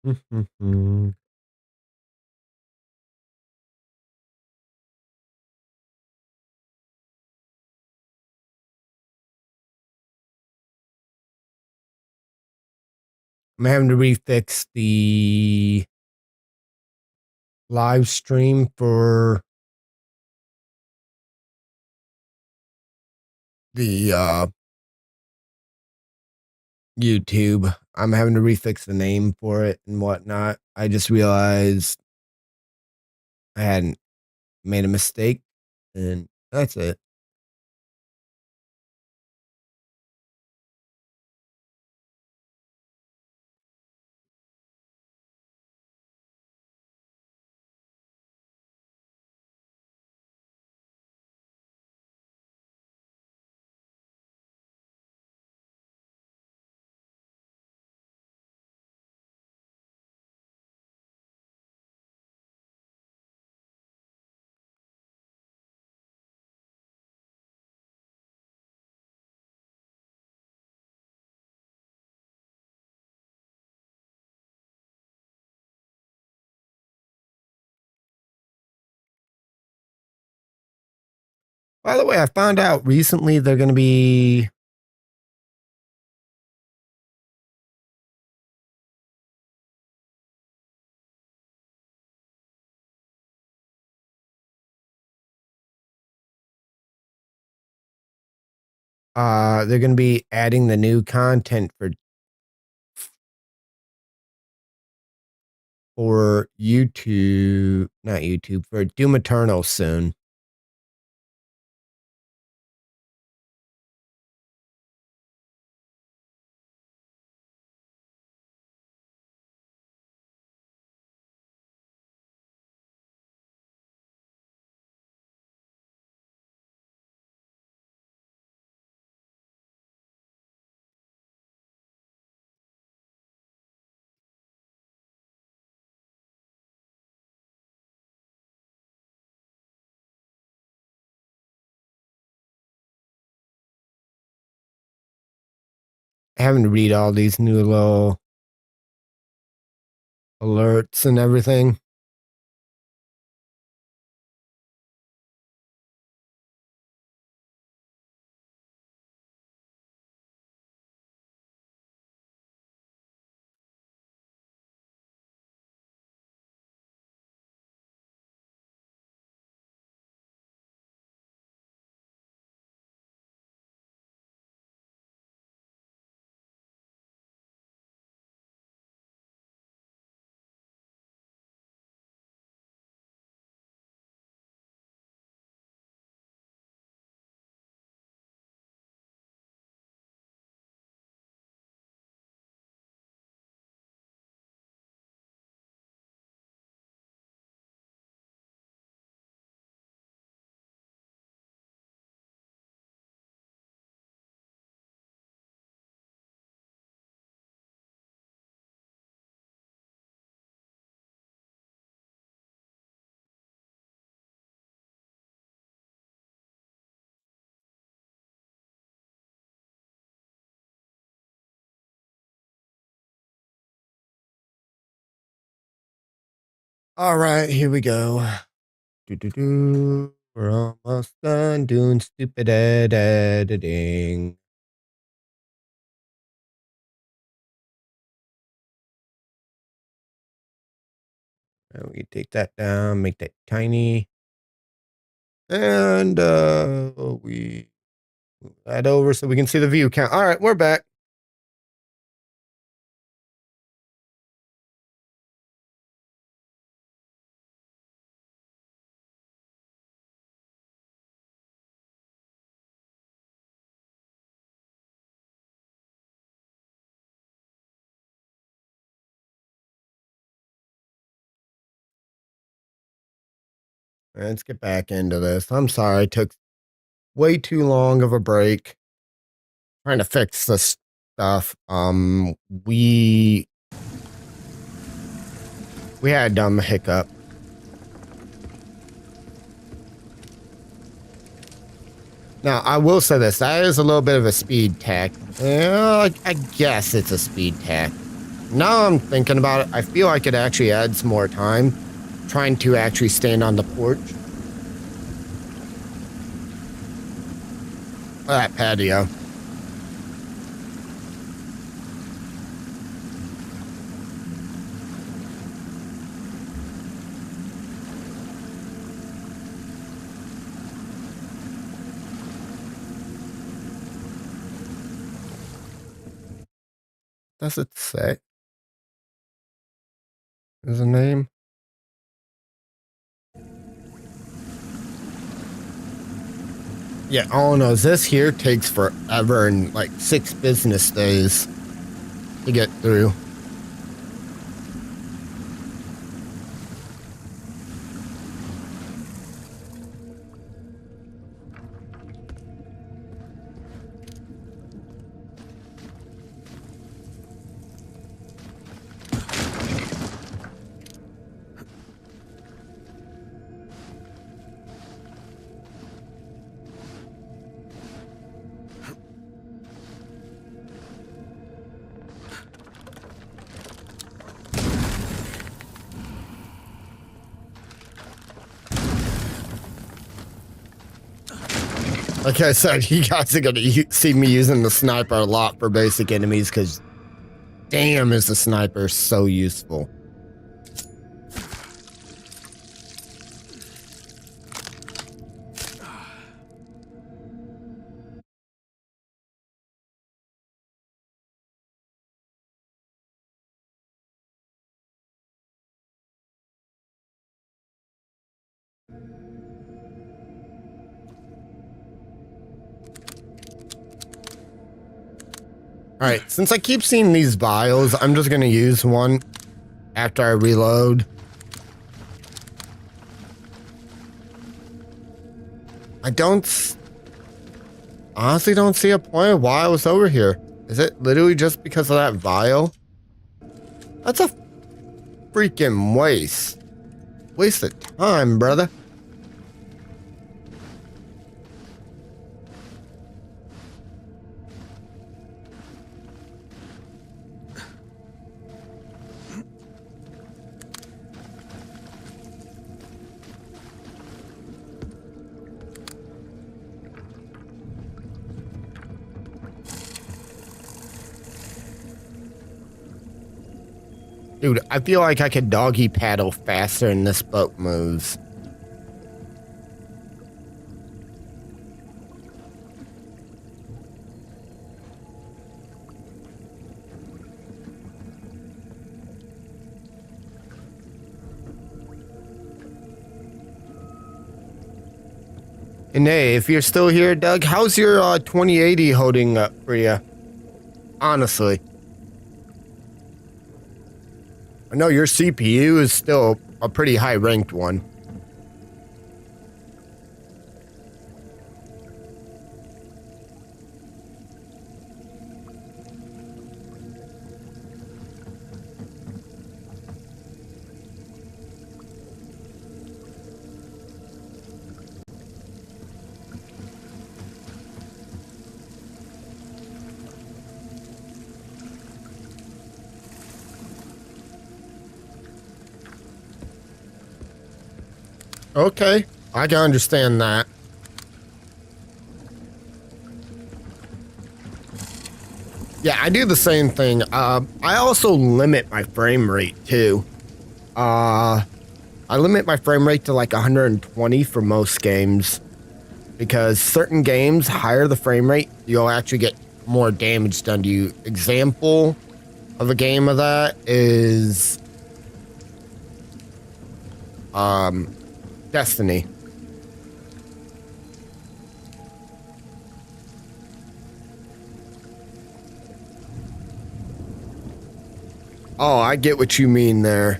I'm having to refix the live stream for the YouTube. I'm having to refix the name for it and whatnot. I just realized I hadn't made a mistake, and that's it. By the way, I found out recently they're going to be adding the new content for YouTube, not YouTube, for Doom Eternal soon. Having to read all these new little alerts and everything. All right, here we go. We're almost done doing stupid editing. And we take that down, make that tiny. And we move that over so we can see the view count. All right, we're back. Let's get back into this. I'm sorry, I took way too long of a break trying to fix this stuff. We had a dumb hiccup. Now, I will say this. That is a little bit of a speed tech. I guess it's a speed tech. Now I'm thinking about it, I feel I could actually add some more time trying to actually stand on the porch. That patio. Does it say? Is a name? Yeah, oh no, this here takes forever and like 6 business days to get through. Like I said, you guys are gonna see me using the sniper a lot for basic enemies because damn is the sniper so useful. Alright, since I keep seeing these vials, I'm just gonna use one after I reload. I honestly don't see a point of why I was over here. Is it literally just because of that vial? That's a freaking waste. Waste of time, brother. Dude, I feel like I could doggy paddle faster than this boat moves. And hey, if you're still here, Doug, how's your 2080 holding up for you? Honestly. I know your CPU is still a pretty high ranked one. Okay, I can understand that. Yeah, I do the same thing. I also limit my frame rate too. I limit my frame rate to like 120 for most games because certain games, higher the frame rate, you'll actually get more damage done to you. Example of a game of that is Destiny. Oh, I get what you mean there.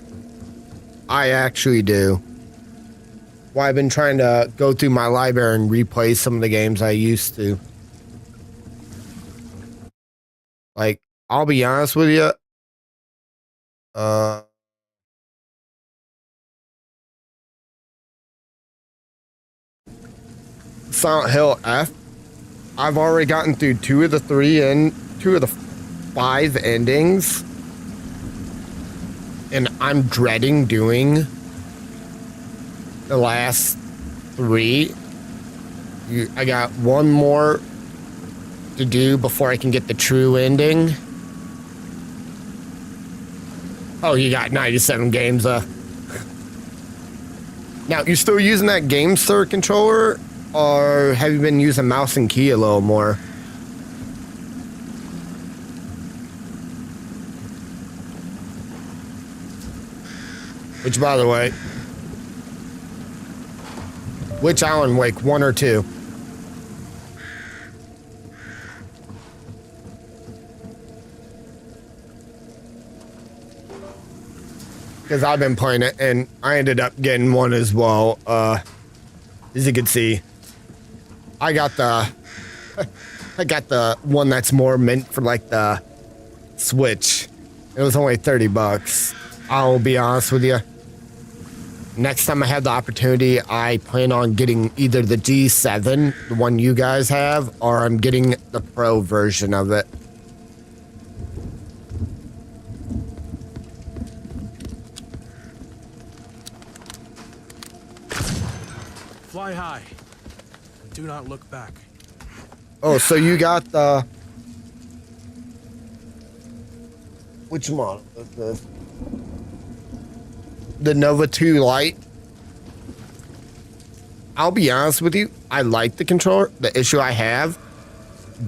I actually do. Well, I've been trying to go through my library and replay some of the games I used to. Like, I'll be honest with you. Silent Hill F. I've already gotten through 2 of the 3 and 2 of the 5 endings. and I'm dreading doing the last 3. I got one more to do before I can get the true ending. Oh, you got 97 games left. Now, you still using that GameSir controller, or have you been using mouse and key a little more? Which, by the way, which Alan Wake, 1 or 2? Because I've been playing it, and I ended up getting 1 as well. As you can see, I got the one that's more meant for like the Switch. It was only $30. I'll be honest with you. Next time I have the opportunity, I plan on getting either the G7, the one you guys have, or I'm getting the Pro version of it. Fly high. Do not look back. Oh, so you got the... Which model is this? The Nova 2 Lite. I'll be honest with you, I like the controller. The issue I have,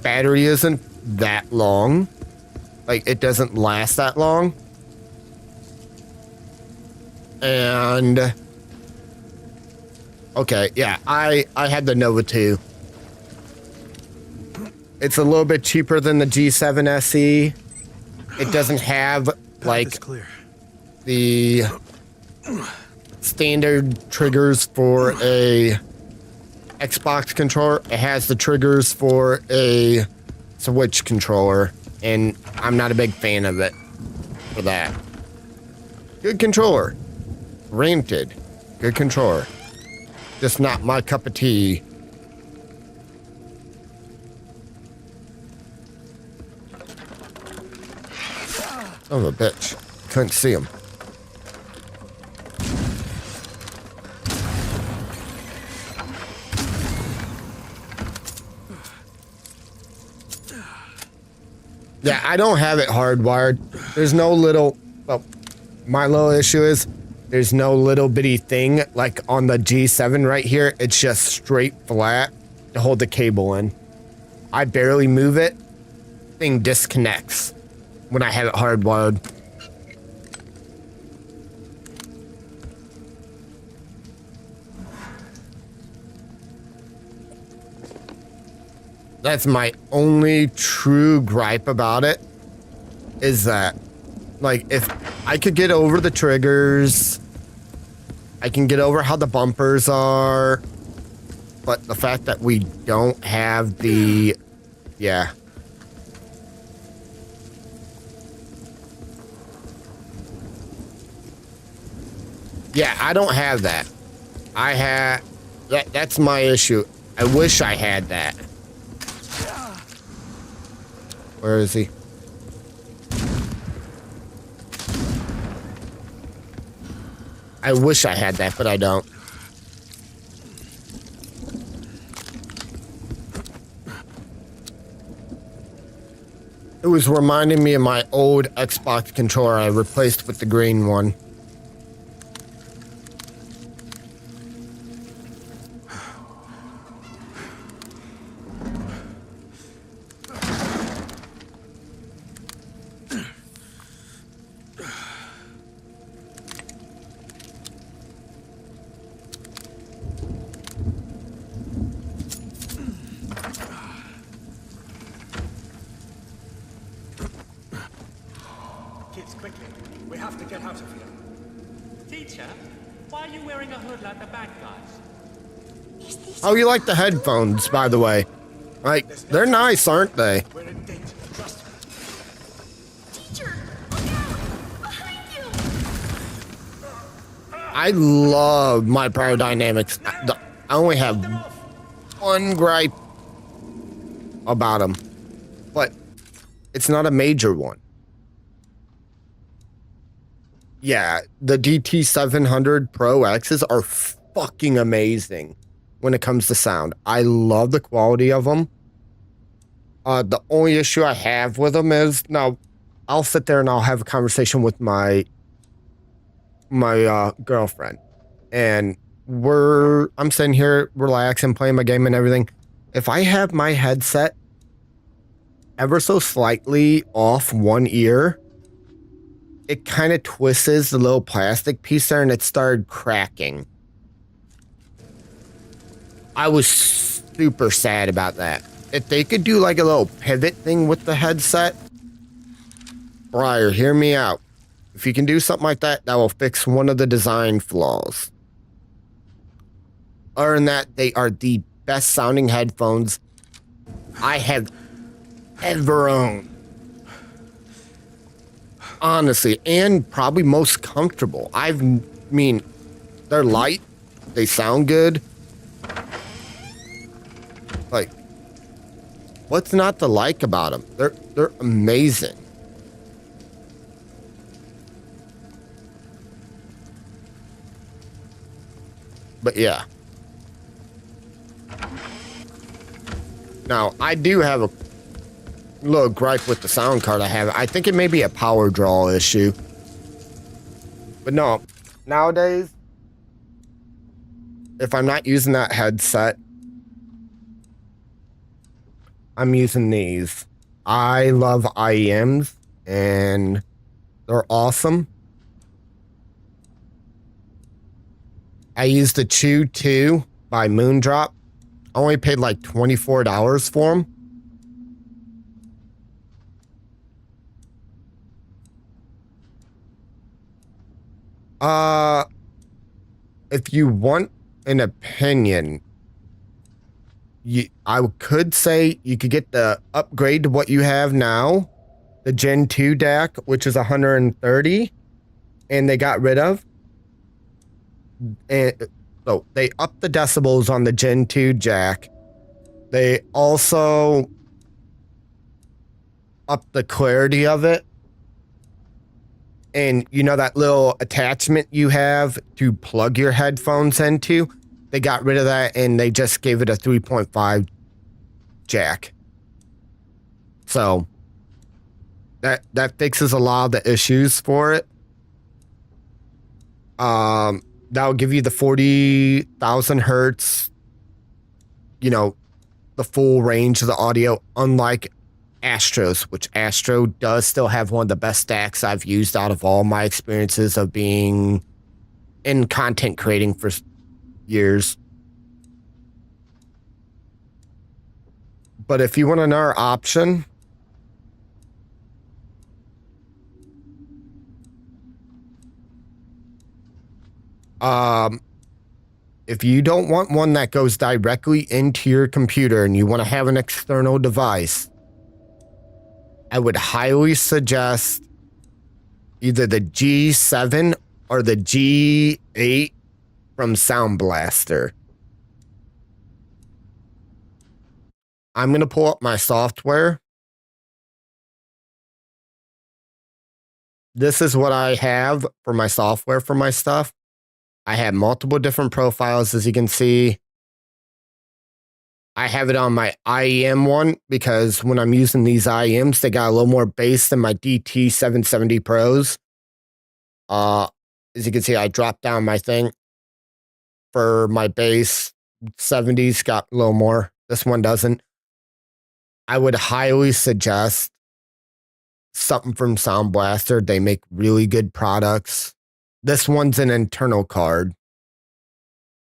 battery isn't that long. Like, it doesn't last that long. And... Okay, yeah, I had the Nova 2. It's a little bit cheaper than the G7 SE. It doesn't have, like, the standard triggers for a Xbox controller. It has the triggers for a Switch controller, and I'm not a big fan of it for that. Good controller. Rented. Good controller. Just not my cup of tea. Oh, a bitch. Couldn't see him. Yeah, I don't have it hardwired. There's no little... Well, my little issue is there's no little bitty thing like on the G7 right here. It's just straight flat to hold the cable in. I barely move it. Thing disconnects when I have it hardwired. That's my only true gripe about it, is that, like, if I could get over the triggers, I can get over how the bumpers are, but the fact that we don't have the, yeah. Yeah, I don't have that. That's my issue. I wish I had that. Where is he? I wish I had that, but I don't. It was reminding me of my old Xbox controller I replaced with the green one. Kids, quickly. We have to get out of here. Teacher, why are you wearing a hood like the bad guys? Oh, you like the headphones, by the way. Like, they're nice, aren't they? We're in danger. Trust me. Teacher, look out! Behind you! I love my Power Dynamics. I only have one gripe about them, but it's not a major one. Yeah, the DT700 Pro X's are fucking amazing when it comes to sound. I love the quality of them. The only issue I have with them is now I'll sit there and I'll have a conversation with my girlfriend, and I'm sitting here relaxing, playing my game and everything. If I have my headset ever so slightly off one ear, it kind of twists the little plastic piece there and it started cracking. I was super sad about that. If they could do like a little pivot thing with the headset, Briar, hear me out. If you can do something like that, that will fix one of the design flaws. Other than that, they are the best sounding headphones I have ever owned. Honestly, and probably most comfortable. Mean, they're light, they sound good. Like, what's not to like about them? They're amazing. But yeah. Now, I do have a little gripe with the sound card I have. I think it may be a power draw issue. But no, nowadays, if I'm not using that headset, I'm using these. I love IEMs, and they're awesome. I used the Chew 2 by Moondrop. I only paid like $24 for them. If you want an opinion, I could say you could get the upgrade to what you have now, the Gen 2 DAC, which is 130, and they got rid of. And so they upped the decibels on the Gen 2 jack. They also upped the clarity of it. And you know that little attachment you have to plug your headphones into? They got rid of that and they just gave it a 3.5 jack. So that fixes a lot of the issues for it. That'll give you the 40,000 hertz, you know, the full range of the audio, unlike Astros, which Astro does still have one of the best stacks I've used out of all my experiences of being in content creating for years. But if you want another option, if you don't want one that goes directly into your computer and you want to have an external device, I would highly suggest either the G7 or the G8 from Sound Blaster. I'm going to pull up my software. This is what I have for my software for my stuff. I have multiple different profiles, as you can see. I have it on my IEM one because when I'm using these IEMs, they got a little more bass than my DT770 Pros. As you can see, I dropped down my thing for my bass. 70s got a little more. This one doesn't. I would highly suggest something from Sound Blaster. They make really good products. This one's an internal card.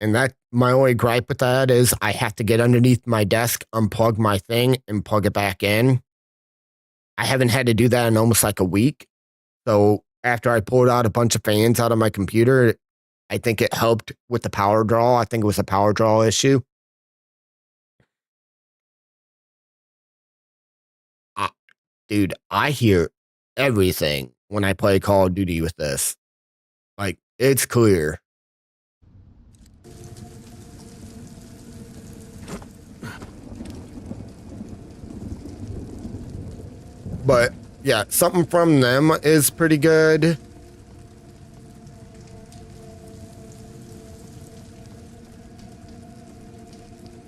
And that my only gripe with that is I have to get underneath my desk, unplug my thing, and plug it back in. I haven't had to do that in almost like a week. So after I pulled out a bunch of fans out of my computer, I think it helped with the power draw. I think it was a power draw issue. Dude, I hear everything when I play Call of Duty with this. Like, it's clear. But yeah, something from them is pretty good.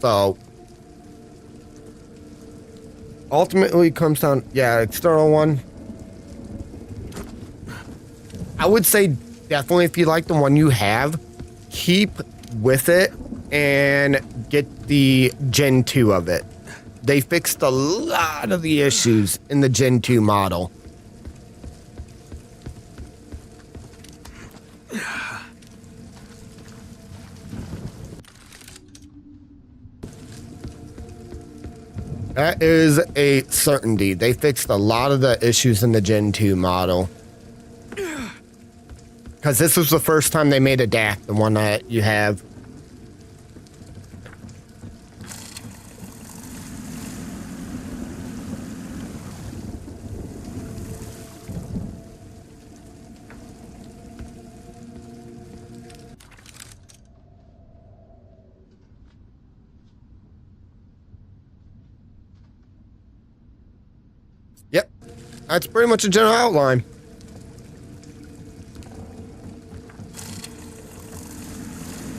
So ultimately it comes down, yeah, external one. I would say definitely if you like the one you have, keep with it and get the Gen 2 of it. They fixed a lot of the issues in the Gen 2 model. That is a certainty. They fixed a lot of the issues in the Gen 2 model. Because this was the first time they made a DAC, the one that you have. Yep, that's pretty much a general outline.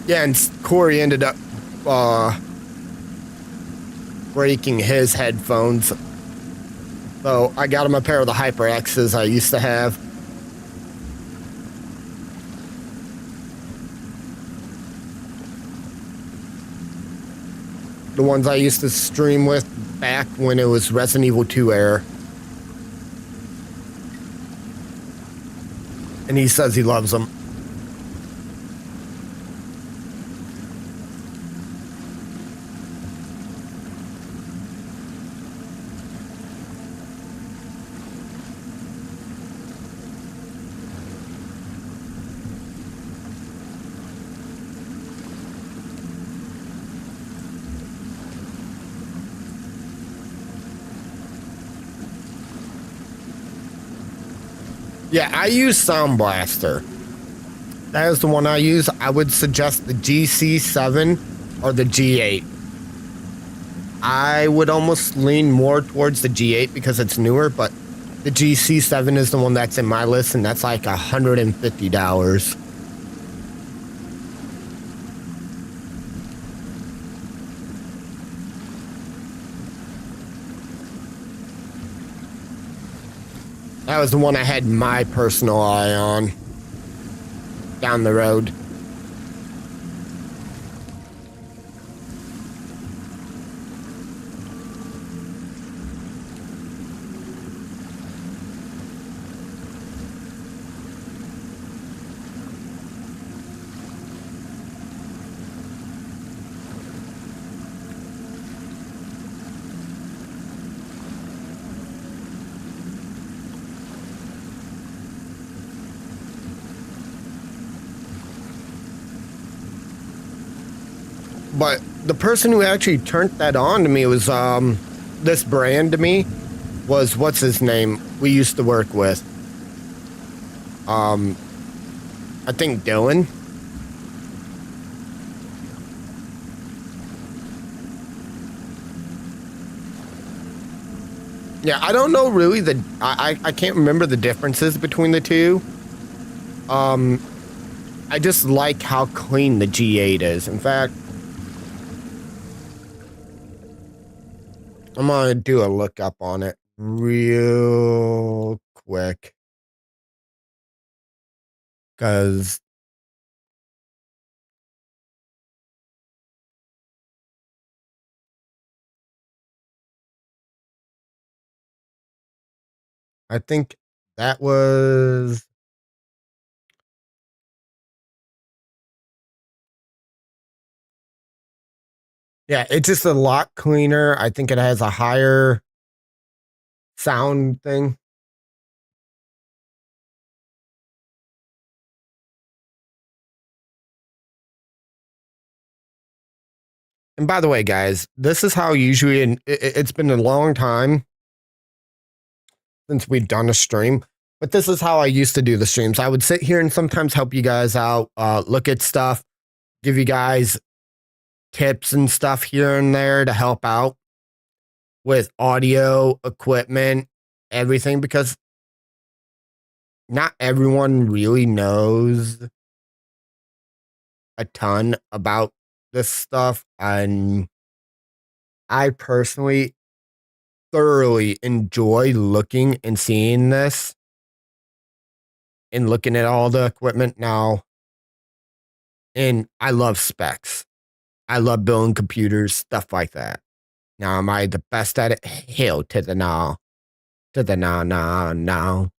Yeah, and Corey ended up breaking his headphones. So I got him a pair of the HyperXs I used to have. The ones I used to stream with back when it was Resident Evil 2 era. And he says he loves them. Yeah, I use Sound Blaster. That is the one I use. I would suggest the GC7 or the G8. I would almost lean more towards the G8 because it's newer, but the GC7 is the one that's in my list, and that's like $150. That was the one I had my personal eye on down the road. But the person who actually turned that on to me was, this brand to me was, what's his name? We used to work with. I think Dylan. Yeah, I don't know really I can't remember the differences between the two. I just like how clean the G8 is. In fact, I'm gonna do a lookup on it real quick. Because I think that was... Yeah, it's just a lot cleaner. I think it has a higher sound thing. And by the way, guys, this is how usually, and it's been a long time since we've done a stream, but this is how I used to do the streams. I would sit here and sometimes help you guys out, look at stuff, give you guys tips and stuff here and there to help out with audio, equipment, everything, because not everyone really knows a ton about this stuff. And I personally thoroughly enjoy looking and seeing this and looking at all the equipment now. And I love specs. I love building computers, stuff like that. Now, am I the best at it? Hell to the no. To the no, no, no.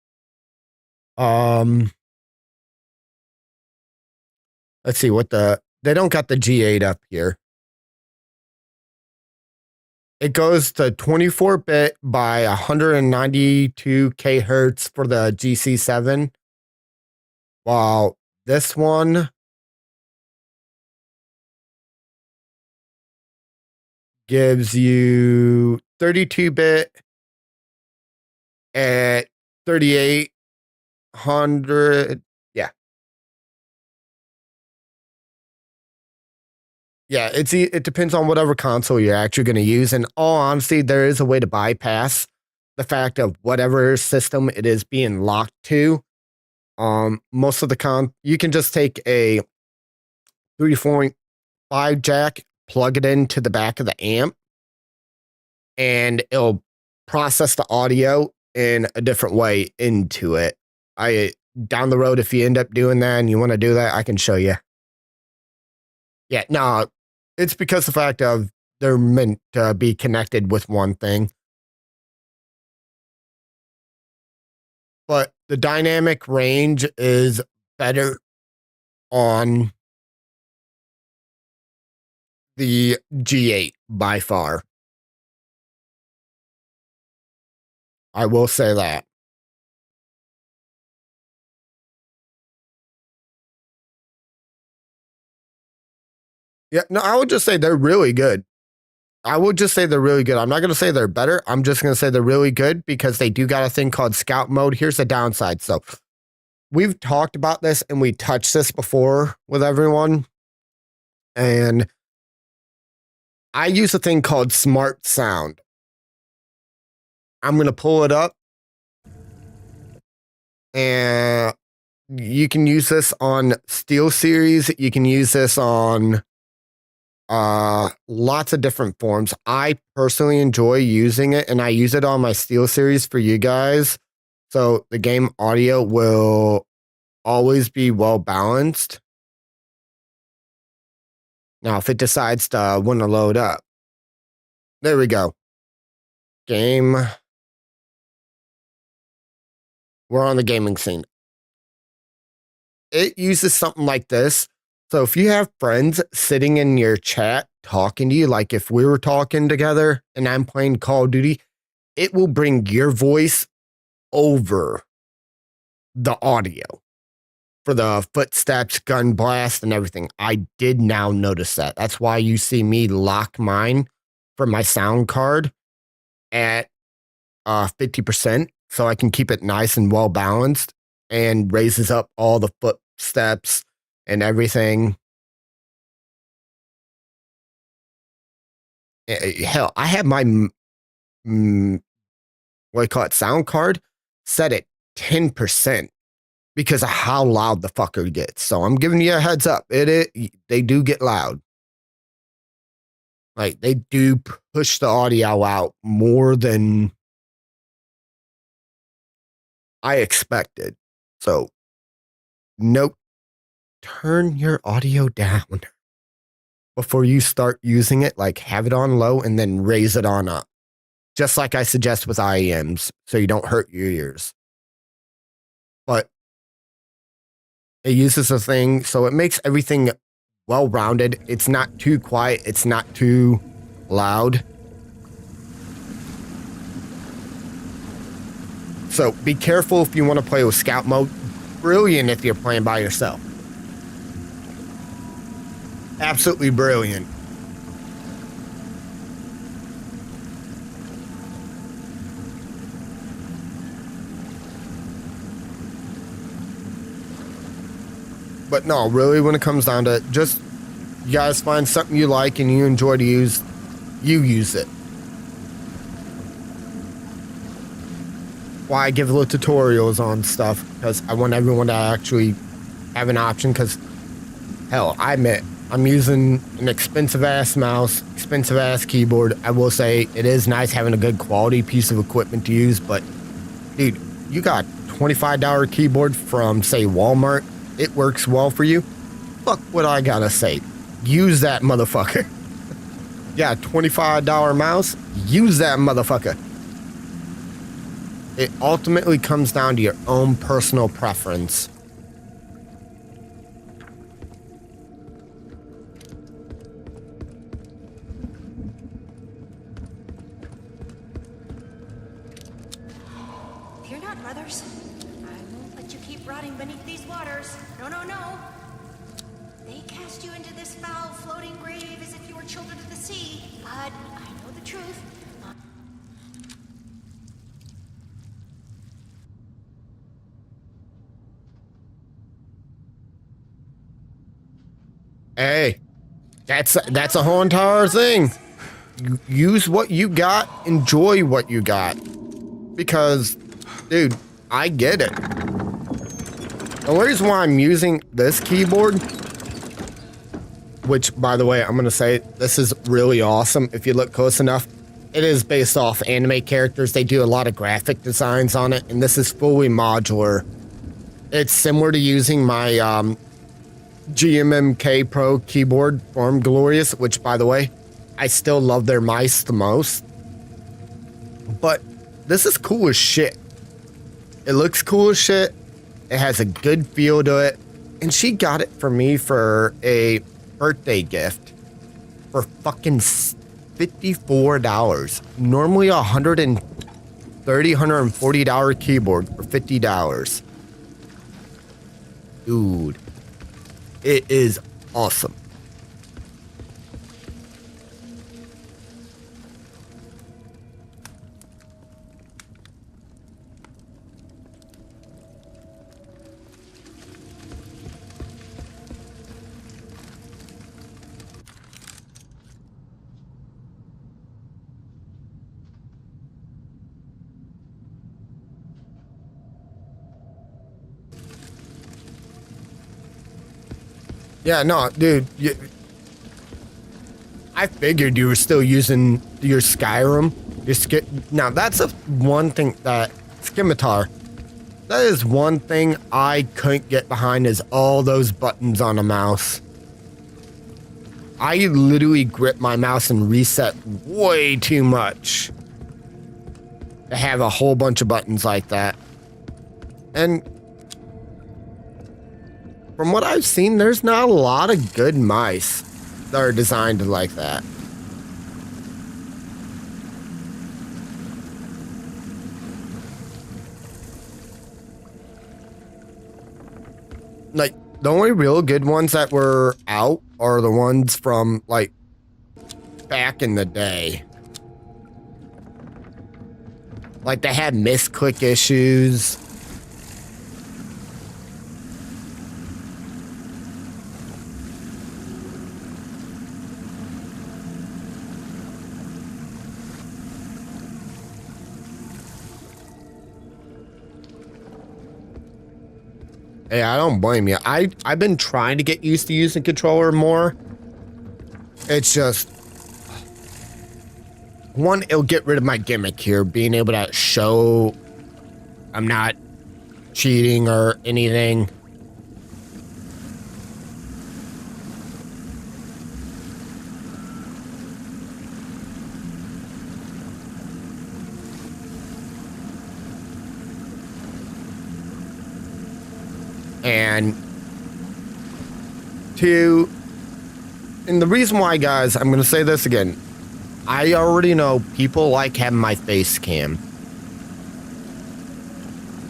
Let's see what they don't got the G8 up here. It goes to 24-bit by 192 kHz for the GC7. While this one gives you 32-bit at 3800. Yeah. Yeah, it depends on whatever console you're actually going to use. In all honesty, there is a way to bypass the fact of whatever system it is being locked to. Most of the you can just take a 3.5 jack, plug it into the back of the amp, and it'll process the audio in a different way into it. Down the road, if you end up doing that and you want to do that, I can show you. Yeah, no, it's because the fact of they're meant to be connected with one thing. But the dynamic range is better on the G8 by far. I will say that. Yeah, no, I would just say they're really good. I would just say they're really good. I'm not going to say they're better. I'm just going to say they're really good because they do got a thing called scout mode. Here's the downside. So we've talked about this and we touched this before with everyone. And I use a thing called smart sound. I'm going to pull it up. And you can use this on SteelSeries. You can use this on lots of different forms. I personally enjoy using it, and I use it on my SteelSeries for you guys. So the game audio will always be well balanced. Now, if it decides to want to load up, there we go. Game. We're on the gaming scene. It uses something like this. So if you have friends sitting in your chat talking to you, like if we were talking together and I'm playing Call of Duty, it will bring your voice over the audio for the footsteps, gun blast, and everything. I did now notice that. That's why you see me lock mine for my sound card at 50%, so I can keep it nice and well balanced, and raises up all the footsteps and everything. Hell, I have my what do you call it, sound card set at 10% because of how loud the fucker gets. So I'm giving you a heads up. They do get loud. Like, they do push the audio out more than I expected. So, nope. Turn your audio down before you start using it. Like, have it on low and then raise it on up. Just like I suggest with IEMs, so you don't hurt your ears. But it uses a thing, so it makes everything well-rounded. It's not too quiet. It's not too loud. So be careful if you want to play with scout mode. Brilliant if you're playing by yourself. Absolutely brilliant. But no, really, when it comes down to it, just you guys find something you like and you enjoy to use, you use it. Why I give little tutorials on stuff, because I want everyone to actually have an option. Because hell, I admit I'm using an expensive ass mouse, expensive ass keyboard. I will say it is nice having a good quality piece of equipment to use, but dude, you got $25 keyboard from say Walmart. It works well for you. Fuck what I gotta say. Use that motherfucker. Yeah, $25 mouse. Use that motherfucker. It ultimately comes down to your own personal preference. Fear not, brothers. I won't let you keep rotting beneath these waters. No, no, no. They cast you into this foul, floating grave as if you were children of the sea. But I know the truth. Hey, that's a whole entire thing. Use what you got, enjoy what you got. Because, dude, I get it. The reason why I'm using this keyboard, which, by the way, I'm going to say this is really awesome if you look close enough. It is based off anime characters. They do a lot of graphic designs on it, and this is fully modular. It's similar to using my GMMK Pro keyboard from Glorious, which, by the way, I still love their mice the most. But this is cool as shit. It looks cool as shit. It has a good feel to it. And she got it for me for a birthday gift for fucking $54. Normally $130, $140 keyboard for $50. Dude. It is awesome. Yeah, no, dude. I figured you were still using your Skyrim. Now, that's one thing that Scimitar. That is one thing I couldn't get behind is all those buttons on a mouse. I literally grip my mouse and reset way too much to have a whole bunch of buttons like that. And from what I've seen, there's not a lot of good mice that are designed like that. Like, the only real good ones that were out are the ones from, like, back in the day. Like, they had misclick issues. Hey, I don't blame you. I've been trying to get used to using controller more. It's just... One, it'll get rid of my gimmick here, being able to show I'm not cheating or anything. And two, and the reason why, guys, I'm going to say this again. I already know people like having my face cam.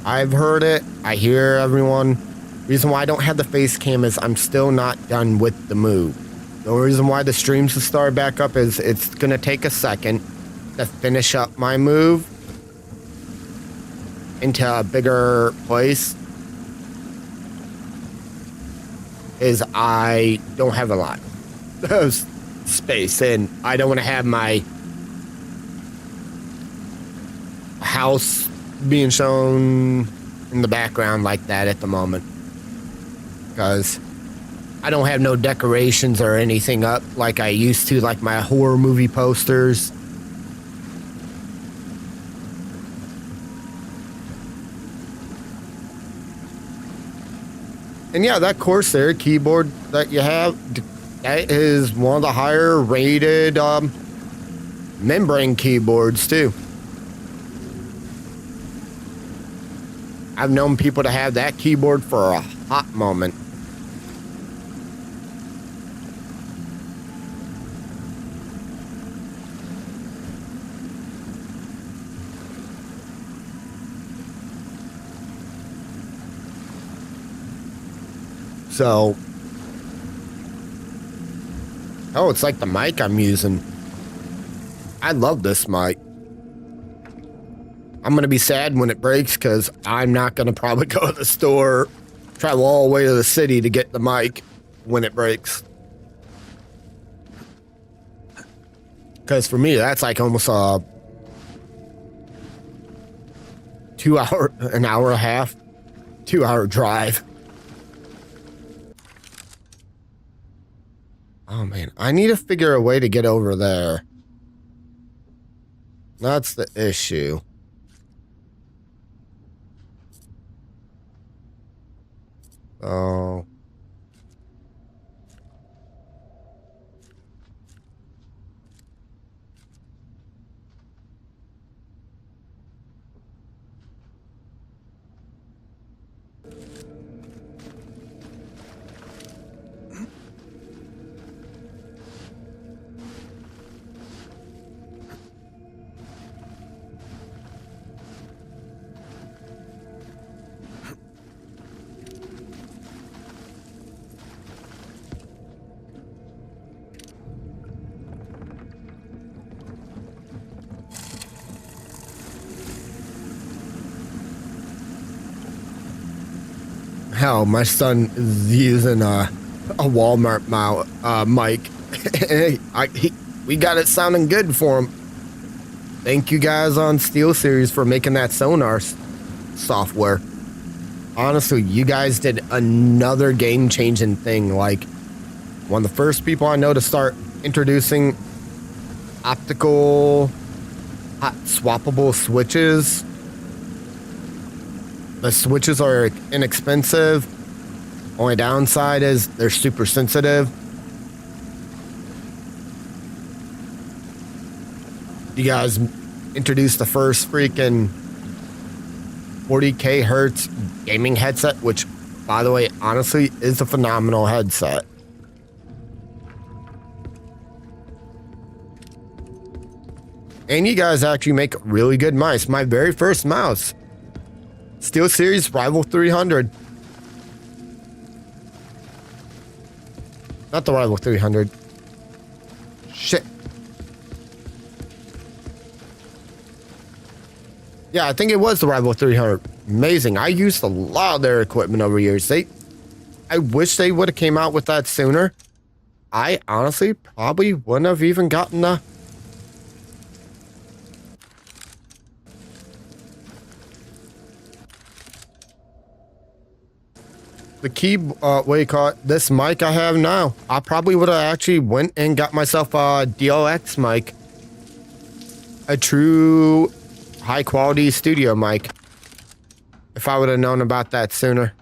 I've heard it. I hear everyone. Reason why I don't have the face cam is I'm still not done with the move. The only reason why the streams will start back up is it's going to take a second to finish up my move into a bigger place. Is I don't have a lot of space, and I don't want to have my house being shown in the background like that at the moment, because I don't have no decorations or anything up like I used to, like my horror movie posters. And yeah, that Corsair keyboard that you have, that is one of the higher rated membrane keyboards too. I've known people to have that keyboard for a hot moment. So, oh, it's like the mic I'm using. I love this mic. I'm going to be sad when it breaks because I'm not going to probably go to the store, travel all the way to the city to get the mic when it breaks. Because for me, that's like almost a 2 hour, an hour and a half, 2 hour drive. Oh man, I need to figure a way to get over there. That's the issue. Oh. Hell, my son is using a Walmart mic. We got it sounding good for him. Thank you guys on SteelSeries for making that sonar software. Honestly, you guys did another game-changing thing. Like, one of the first people I know to start introducing optical hot swappable switches. The switches are inexpensive. Only downside is they're super sensitive. You guys introduced the first freaking 40K hertz gaming headset, which, by the way, honestly, is a phenomenal headset. And you guys actually make really good mice. My very first mouse, SteelSeries Rival 300. Not the Rival 300. Shit. Yeah, I think it was the Rival 300. Amazing. I used a lot of their equipment over years. I wish they would have came out with that sooner. I honestly probably wouldn't have even gotten the key, what do you call it? This mic I have now. I probably would have actually went and got myself a DLX mic. A true high quality studio mic. If I would have known about that sooner.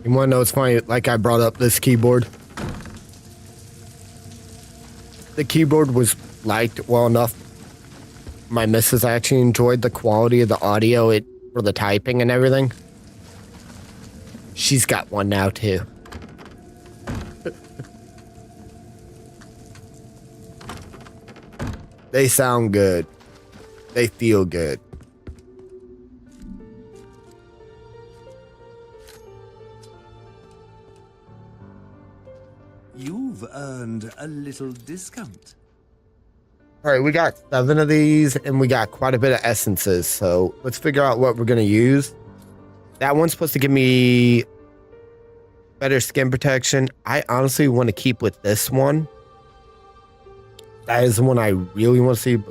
You want to know what's funny? Like I brought up this keyboard. The keyboard was liked well enough. My missus actually enjoyed the quality of the audio. It for the typing and everything. She's got one now too. They sound good. They feel good. You've earned a little discount. All right, we got 7 of these and we got quite a bit of essences. So let's figure out what we're going to use. That one's supposed to give me better skin protection. I honestly want to keep with this one. That is the one I really want to see.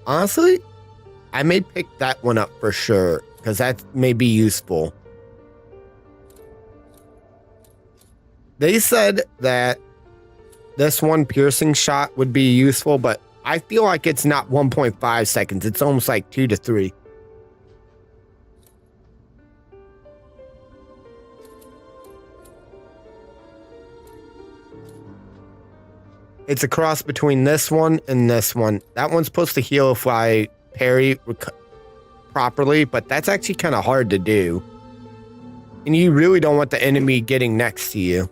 Honestly, I may pick that one up for sure because that may be useful. They said that this one piercing shot would be useful, but I feel like it's not 1.5 seconds. It's almost like 2 to 3. It's a cross between this one and this one. That one's supposed to heal if I parry properly, but that's actually kind of hard to do. And you really don't want the enemy getting next to you.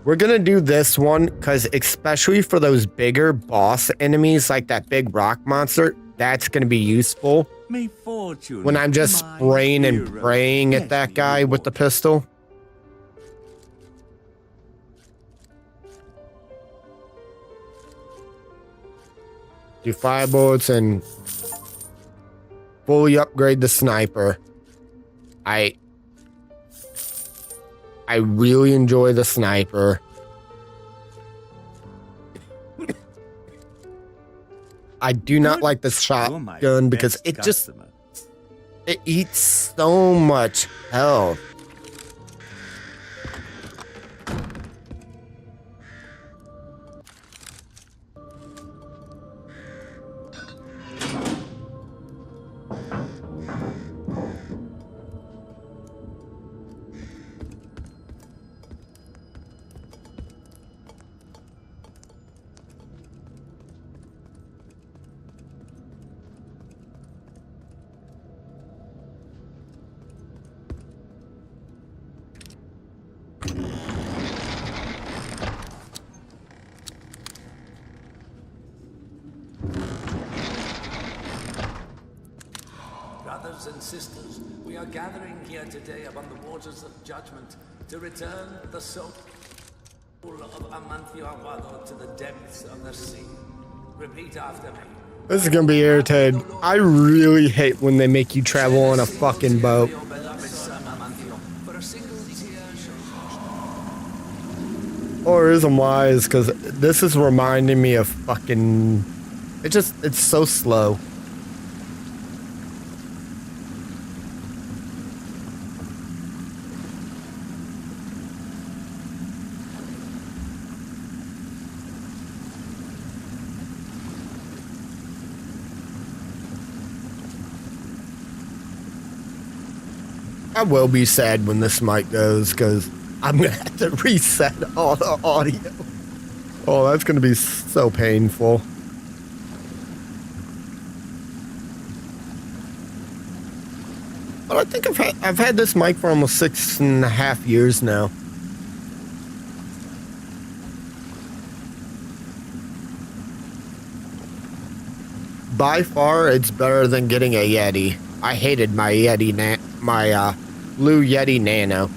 We're going to do this one because especially for those bigger boss enemies like that big rock monster, that's going to be useful. May fortune When I'm just my spraying and hero praying at bless that you guy with the all. pistol. Do 5 bullets and fully upgrade the sniper. I really enjoy the sniper. I do not like the You're my shotgun because best it just customer. it eats so much health. Brothers and sisters, we are gathering here today upon the waters of judgment to return the soul of Amancio Aguado to the depths of the sea. Repeat after me. This is gonna be irritating. I really hate when they make you travel on a fucking boat. Your beloved son Amancio, for a single tear shall Or is I'm wise, because this is reminding me of fucking... It's so slow. I will be sad when this mic goes, because I'm going to have to reset all the audio. Oh, that's going to be so painful. But I think I've had this mic for almost 6.5 years now. By far, it's better than getting a Yeti. I hated my Yeti, Blue Yeti Nano.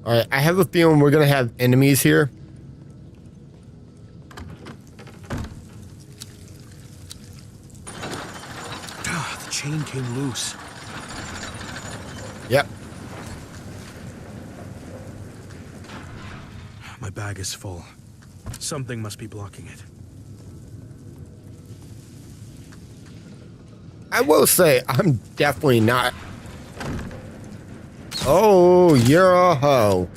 Alright, I have a feeling we're gonna have enemies here. The chain came loose. Yep. My bag is full. Something must be blocking it. I will say, I'm definitely not. Oh, you're a hoe.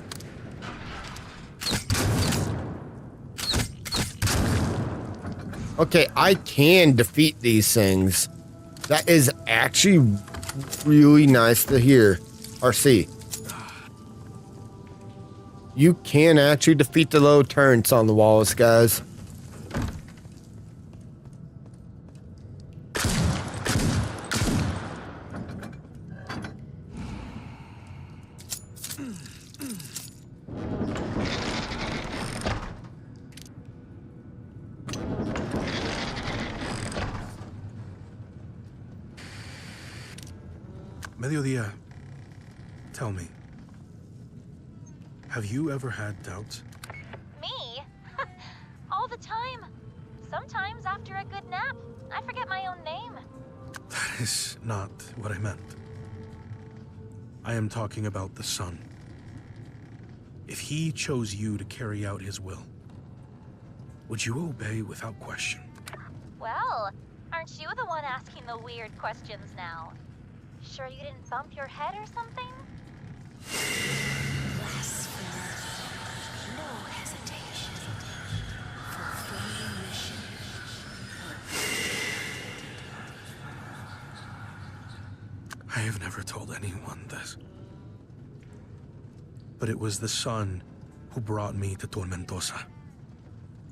Okay, I can defeat these things. That is actually really nice to hear or see. You can actually defeat the little turrets on the walls, guys. Mediodía, tell me, have you ever had doubts? Me? All the time. Sometimes after a good nap, I forget my own name. That is not what I meant. I am talking about the sun. If he chose you to carry out his will, would you obey without question? Well, aren't you the one asking the weird questions now? Sure you didn't bump your head or something? Blasphemer. No hesitation. Fulfill your mission. I have never told anyone this. But it was the sun who brought me to Tormentosa.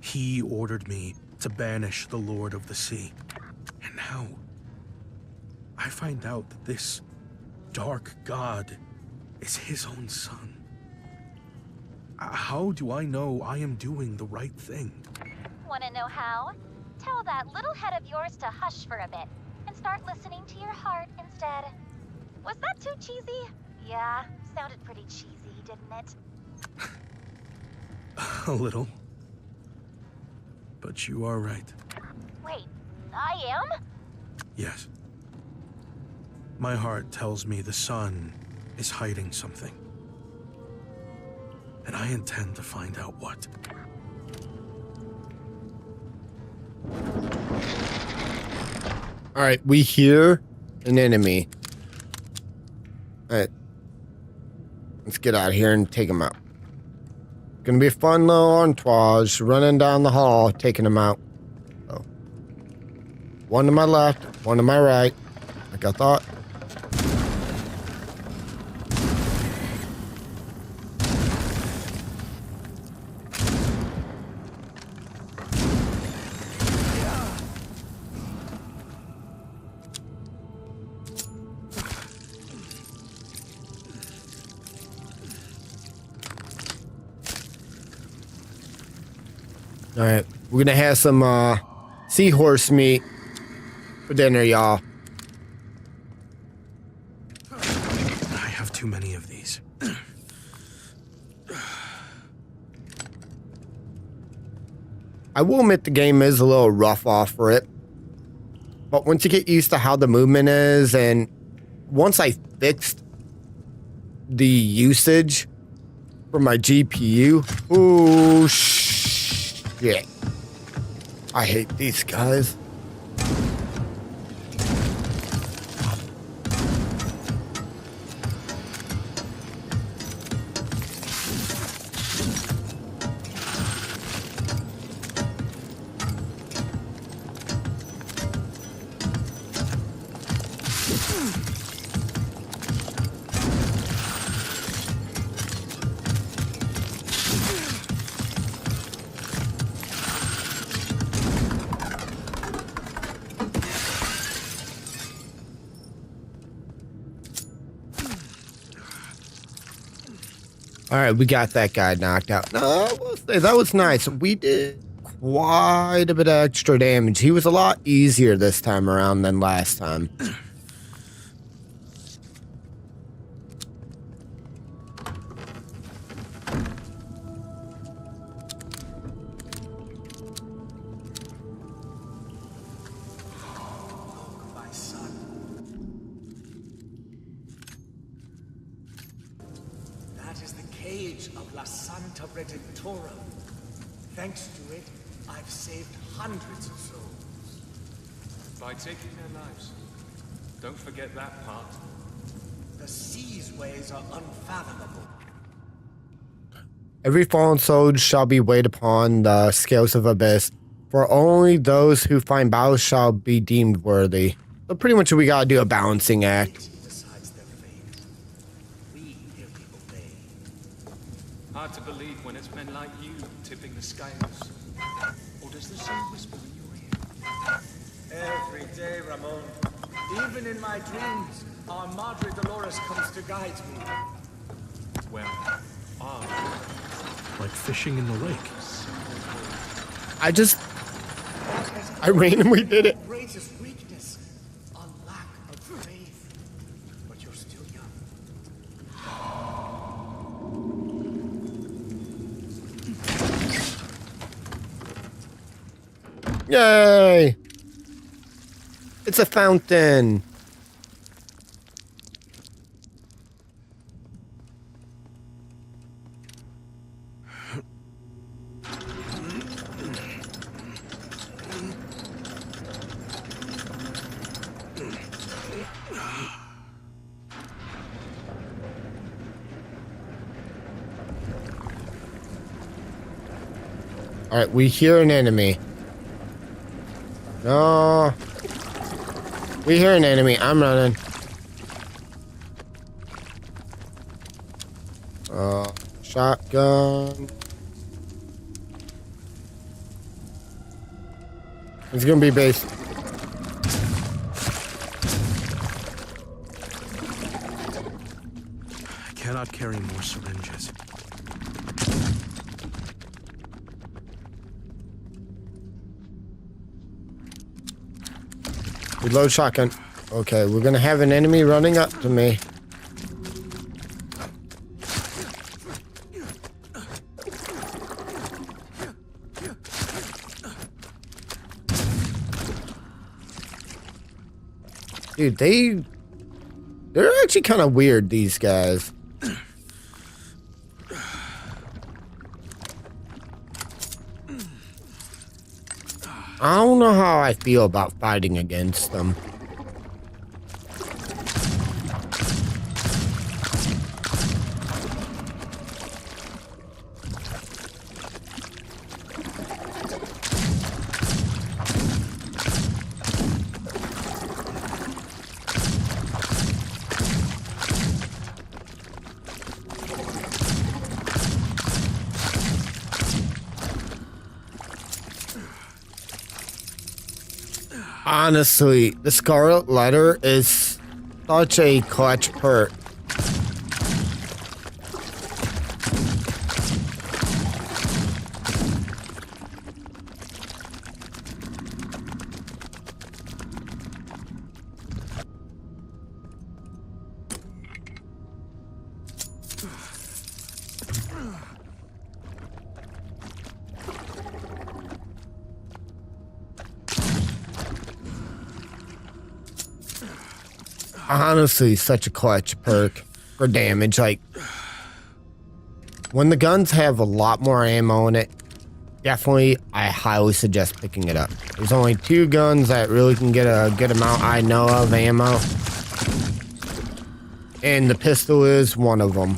He ordered me to banish the Lord of the Sea. And now, I find out that this dark god is his own son. How do I know I am doing the right thing? Wanna know how? Tell that little head of yours to hush for a bit and start listening to your heart instead. Was that too cheesy? Yeah, sounded pretty cheesy, didn't it? A little. But you are right. Wait, I am? Yes. My heart tells me the sun is hiding something. And I intend to find out what. Alright, we hear an enemy. Alright. Let's get out of here and take him out. Gonna be a fun little entourage running down the hall, taking him out. Oh. One to my left, one to my right. Like I thought. All right, we're gonna have some seahorse meat for dinner, y'all. I have too many of these. I will admit the game is a little rough off for it. But once you get used to how the movement is, and once I fixed the usage for my GPU, ooh, shit. I hate these guys. All right, we got that guy knocked out. No, I will say that was nice. We did quite a bit of extra damage. He was a lot easier this time around than last time. My son. That is the cave age of La Santa Redemptora. Thanks to it, I've saved hundreds of souls. By taking their lives. Don't forget that part. The sea's ways are unfathomable. Every fallen soul shall be weighed upon the scales of abyss, for only those who find balance shall be deemed worthy. So pretty much we gotta do a balancing act. It decides their fate. We merely obey. Hard to believe when it's men like you tipping the scales. Or does the sun whisper in your ear? Every day, Ramon. Even in my dreams, our Madre Dolores comes to guide me. Well, Like fishing in the lake. I randomly did it. Greatest weakness, a lack of faith. But you're still young. Yay! It's a fountain. All right, we hear an enemy. No. We hear an enemy. I'm running. Shotgun. It's gonna be base. I cannot carry more syringes. Reload shotgun. Okay, we're gonna have an enemy running up to me. Dude, they're actually kind of weird, these guys. I don't know how I feel about fighting against them. Honestly, the Scarlet Letter is such a clutch perk. Honestly, such a clutch perk for damage. Like, when the guns have a lot more ammo in it, definitely, I highly suggest picking it up. There's only 2 guns that really can get a good amount I know of ammo. And the pistol is one of them.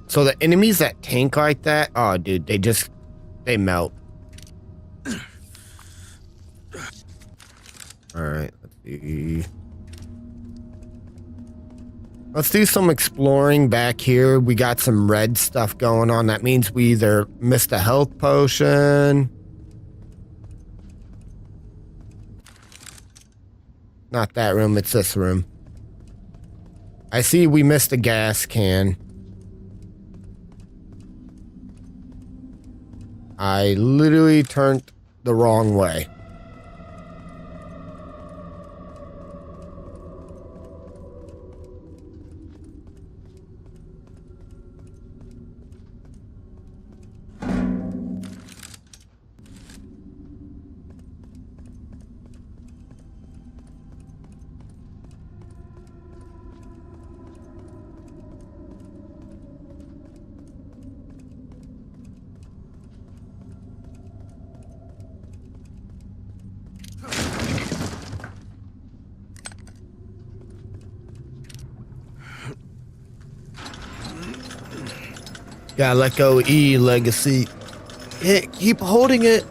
So the enemies that tank like that, oh dude, they melt. Alright, let's see. Let's do some exploring back here. We got some red stuff going on. That means we either missed a health potion Not that room, it's this room. I see we missed a gas can. I literally turned the wrong way. Gotta let go E, Legacy. Yeah, keep holding it.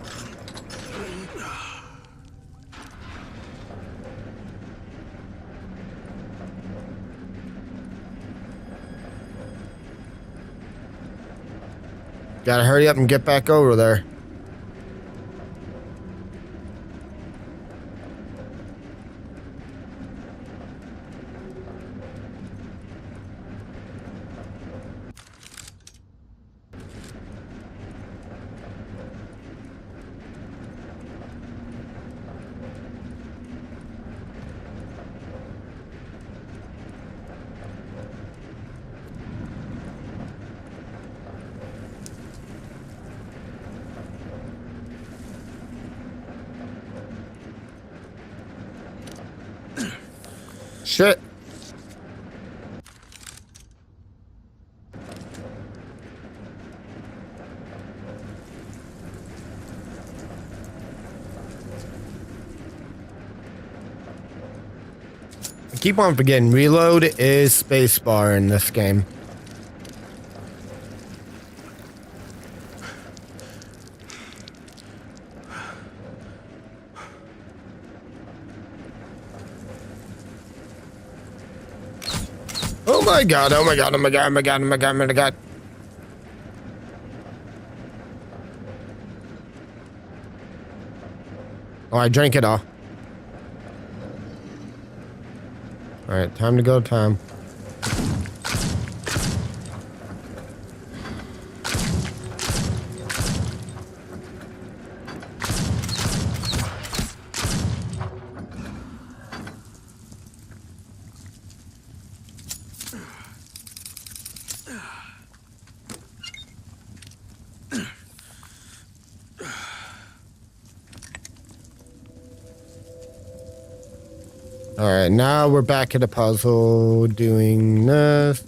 Gotta hurry up and get back over there. Shit. I keep on forgetting, reload is spacebar in this game. Oh my god, oh my god, oh my god, oh my god, oh my god, oh my god. Oh, I drank it all. Alright, time to go, time. Alright, now we're back at the puzzle doing this.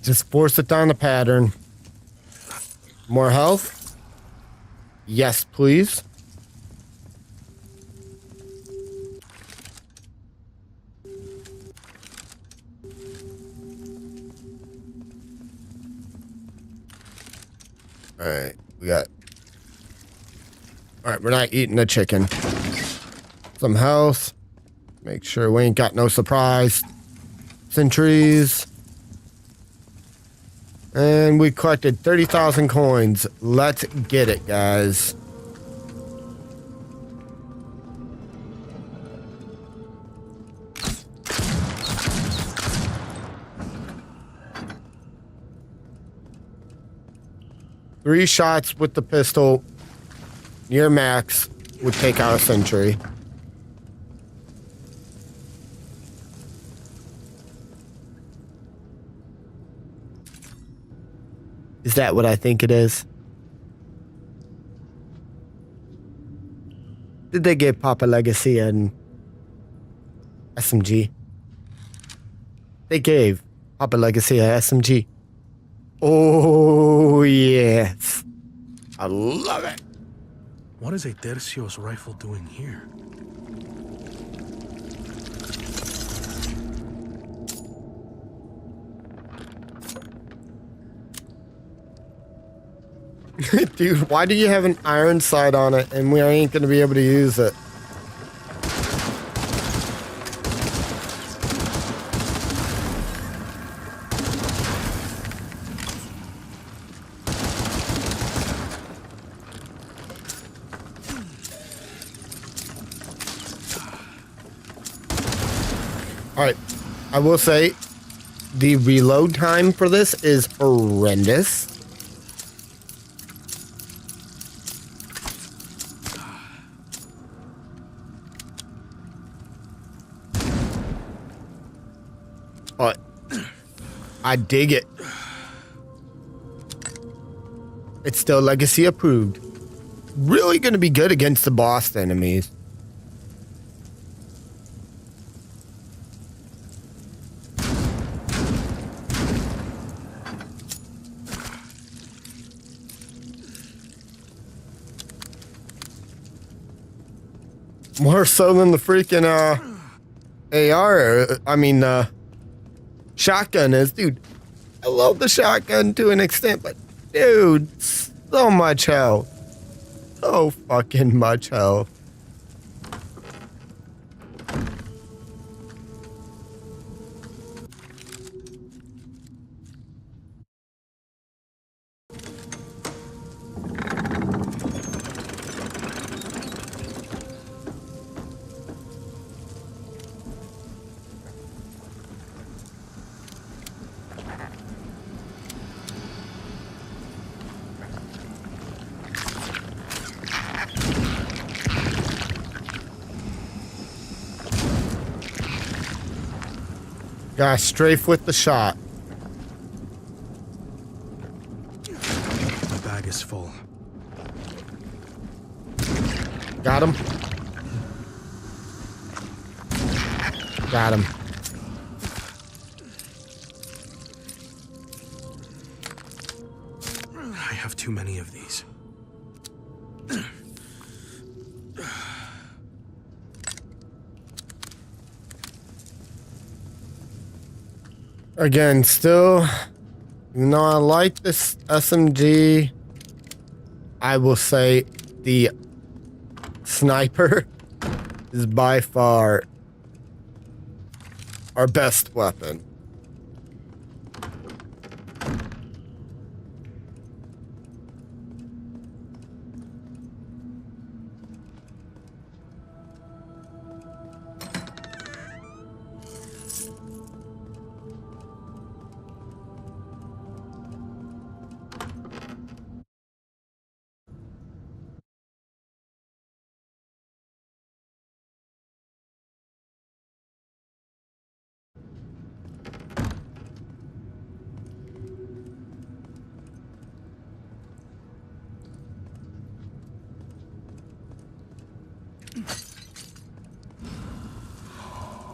Just force it down the pattern. More health? Yes, please. Alright, we got... Alright, we're not eating the chicken. Some health. Make sure we ain't got no surprise sentries. And we collected 30,000 coins. Let's get it, guys. Three shots with the pistol near max would take out a sentry. Is that what I think it is? Did they give Papa Legacy an SMG? They gave Papa Legacy a SMG. Oh, yes. I love it. What is a Tercio's rifle doing here? Dude, why do you have an iron sight on it and we ain't gonna be able to use it? Alright, I will say the reload time for this is horrendous. But I dig it. It's still legacy approved. Really gonna be good against the boss enemies. More so than the freaking AR, shotgun is. Dude, I love the shotgun to an extent, but dude, so much health. So fucking much health. Gotta strafe with the shot. My bag is full. Got him. Got him. I have too many of these. Again, still, even though I like this SMG, I will say the sniper is by far our best weapon.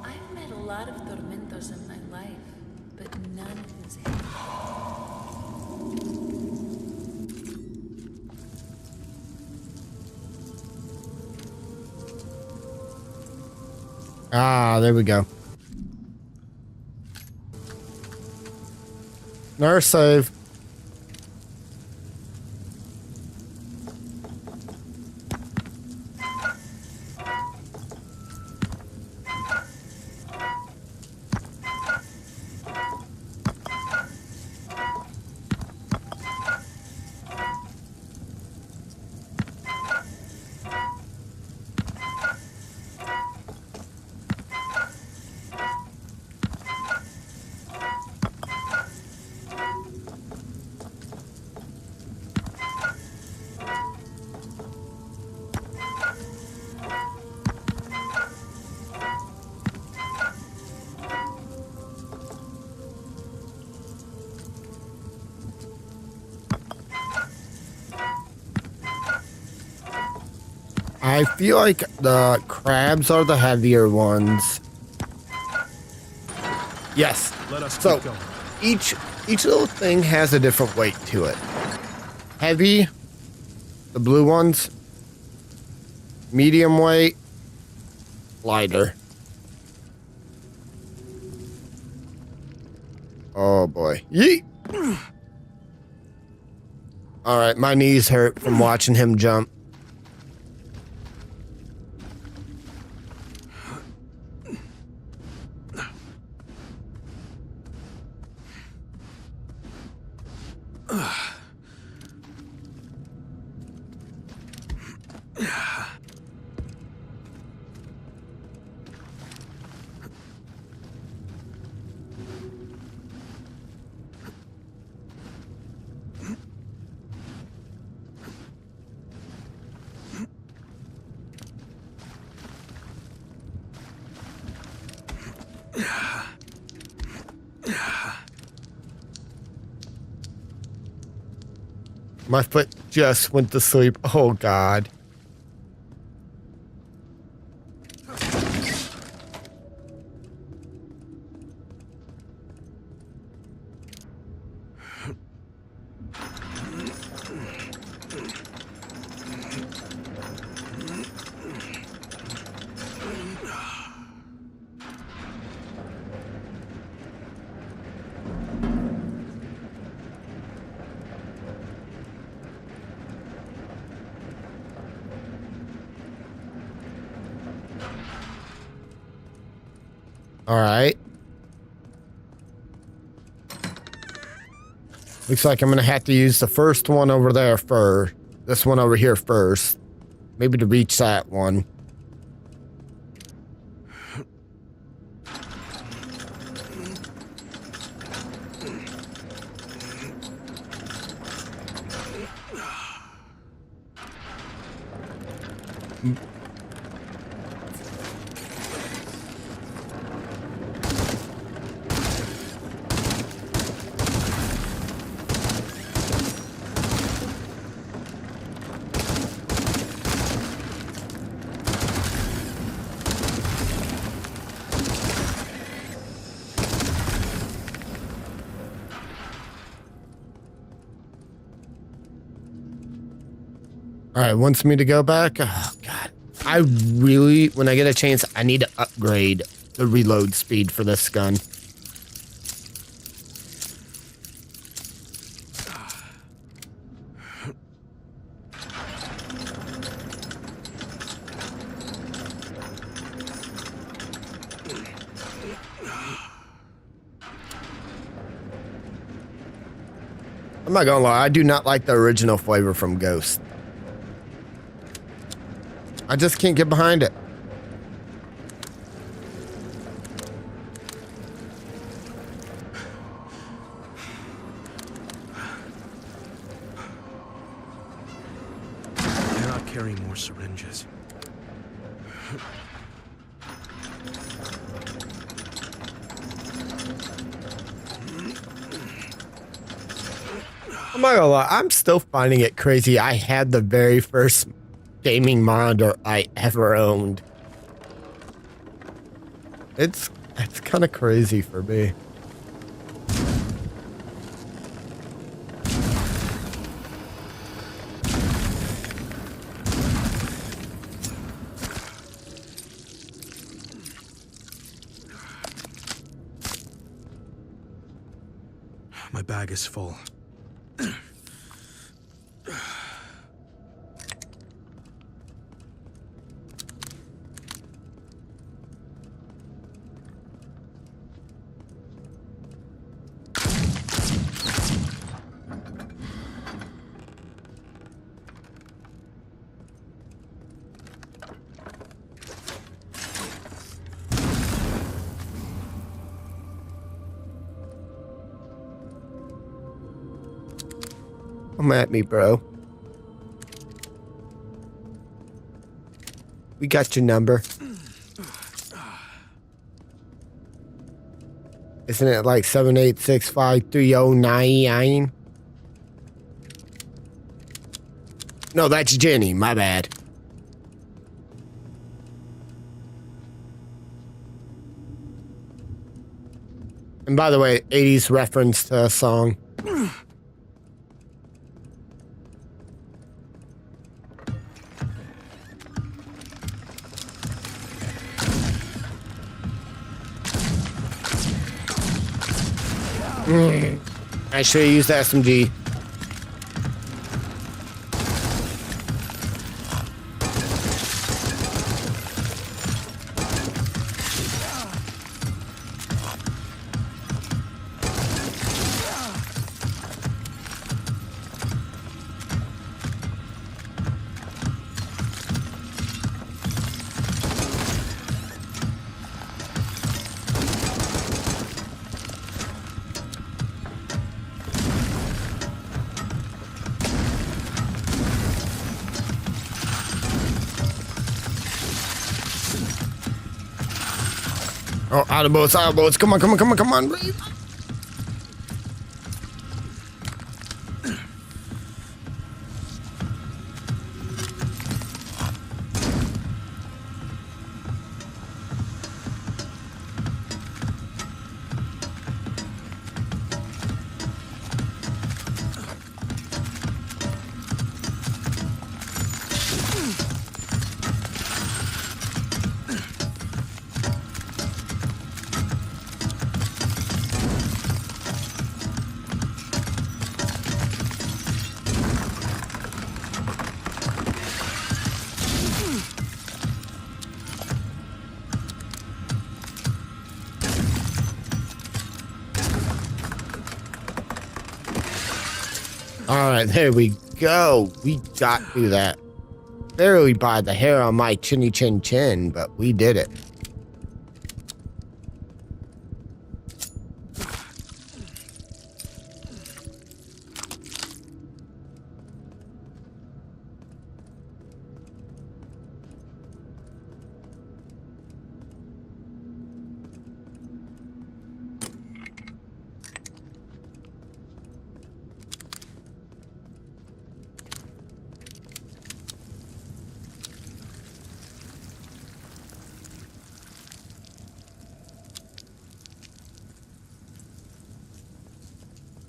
I've met a lot of tormentos in my life, but none as heavy. Ah, there we go. Another save. I feel like the crabs are the heavier ones. Yes. Let us So keep going. each little thing has a different weight to it. Heavy, the blue ones. Medium weight, lighter. Oh boy. Yeet. All right, my knees hurt from watching him jump. My foot just went to sleep. Oh, God. All right. Looks like I'm going to have to use the first one over there first. This one over here first. Maybe to reach that one. All right, wants me to go back. Oh, God. I really, when I get a chance, I need to upgrade the reload speed for this gun. I'm not gonna lie, I do not like the original flavor from Ghost. I just can't get behind it. I cannot carry more syringes. I'm not gonna lie, I'm still finding it crazy. I had the very first gaming monitor I ever owned. It's kind of crazy for me. My bag is full. Come at me, bro. We got your number. Isn't it like 7865309? No, that's Jenny. My bad. And by the way, 80s reference to a song. I should have used the SMG. Oh, out of boats, out of boats. Come on, come on, come on, come on. Breathe. All right, there we go. We got through that. Barely by the hair on my chinny chin chin, but we did it.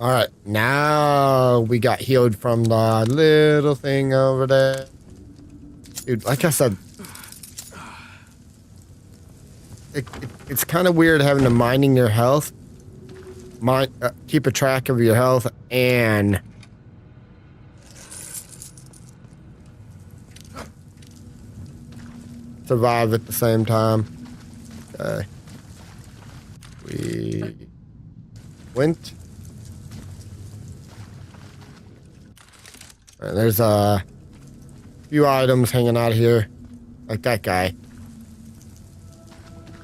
All right, now we got healed from the little thing over there. Dude, like I said, it's kind of weird having to mining your health, keep a track of your health, and survive at the same time. Okay. We went. Right, there's a few items hanging out here, like that guy.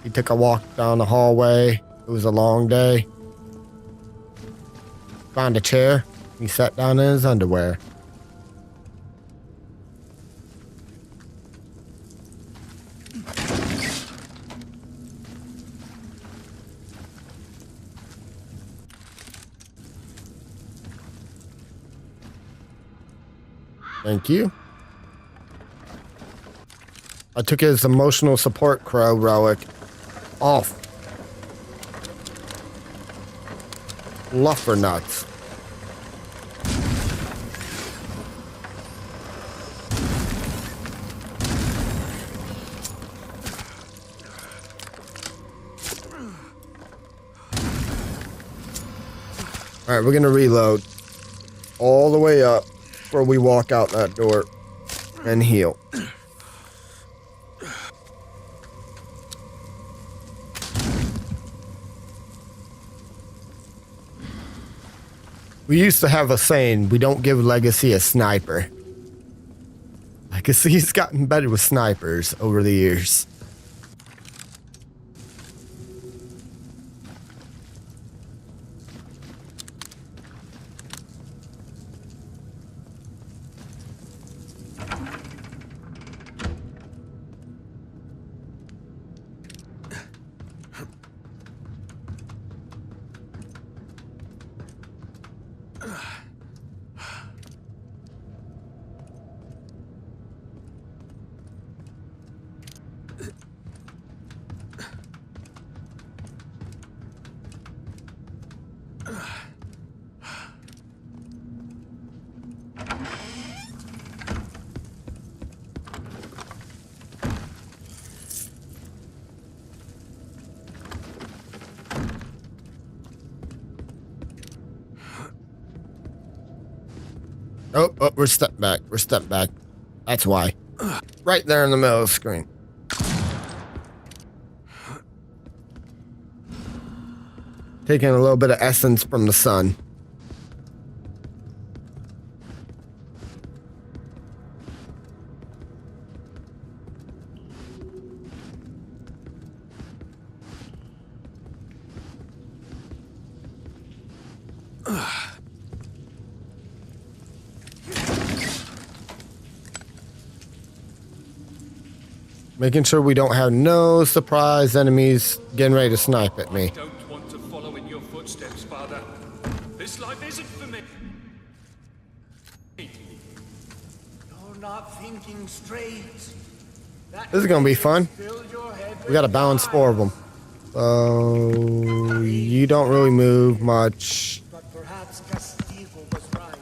He took a walk down the hallway. It was a long day. Found a chair. He sat down in his underwear. Thank you. I took his emotional support crow relic off. Luffer nuts. All right, we're gonna reload all the way up before we walk out that door and heal. We used to have a saying, we don't give Legacy a sniper. Legacy's gotten better with snipers over the years. Oh, we're stepped back. We're stepped back. That's why. Right there in the middle of the screen. Taking a little bit of essence from the sun. Making sure we don't have no surprise enemies getting ready to snipe at me. I don't want to follow in your footsteps, Father. This life isn't for me. You're not thinking straight. This is gonna be fun. We gotta balance 4 of them. So you don't really move much. But perhaps Castigo was right.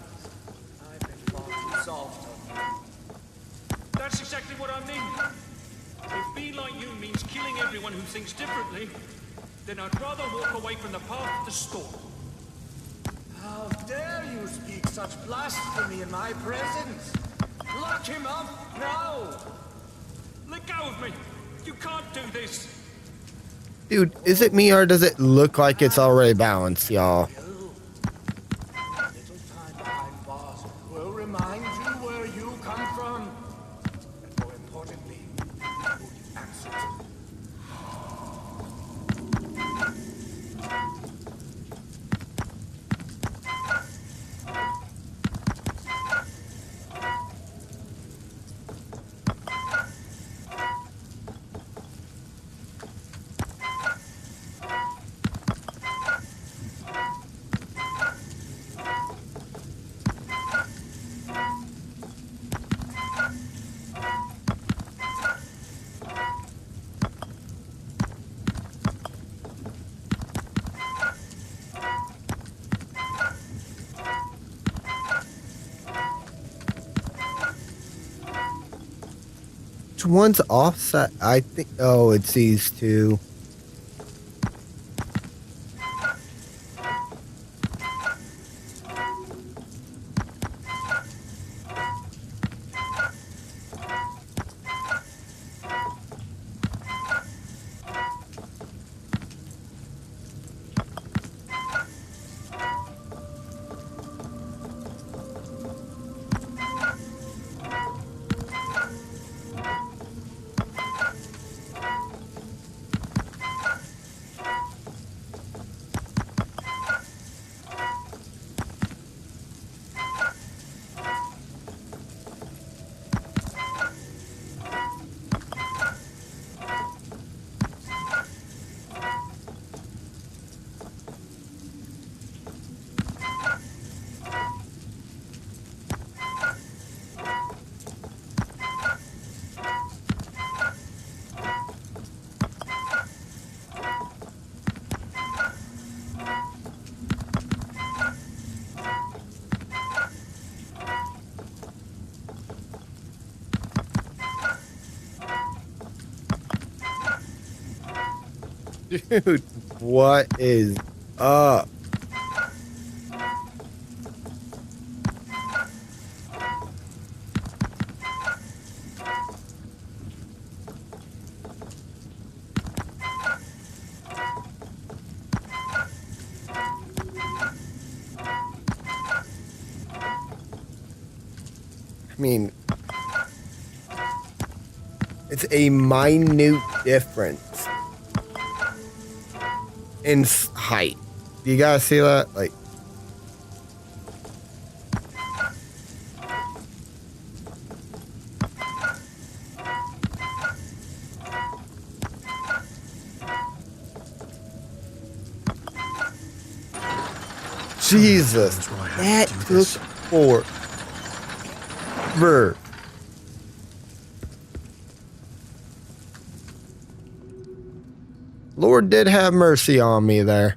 I've been long resolved on you. That's exactly what I mean. If being like you means killing everyone who thinks differently, then I'd rather walk away from the path of the storm. How dare you speak such blasphemy in my presence? Lock him up now! Let go of me! You can't do this! Dude, is it me or does it look like it's already balanced, y'all? Little time behind bars will remind you where you come from. And more importantly, who you answer to. Which one's offset? I think. Oh, it's these two. Dude, what is up? I mean, it's a minute difference in height. You guys see that? Like, Jesus, That's why I that have to do took this. forever. Lord did have mercy on me there.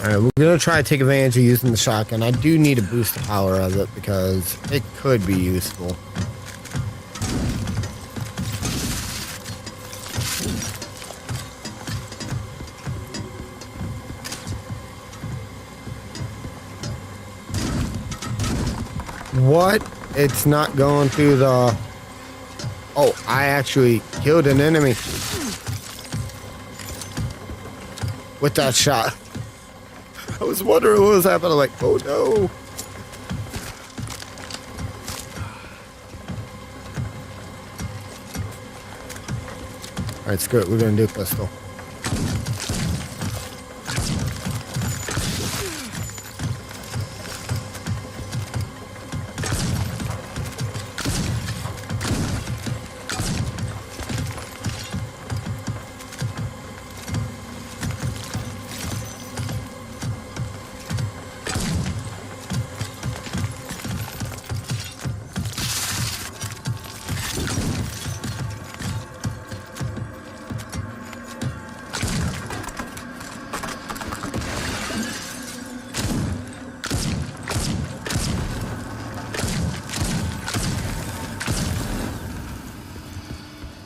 Alright, we're gonna try to take advantage of using the shotgun. I do need to boost the power of it because it could be useful. What? It's not going through the... Oh, I actually killed an enemy with that shot. I was wondering what was happening. Like, oh no. All right, screw it. We're gonna do pistol.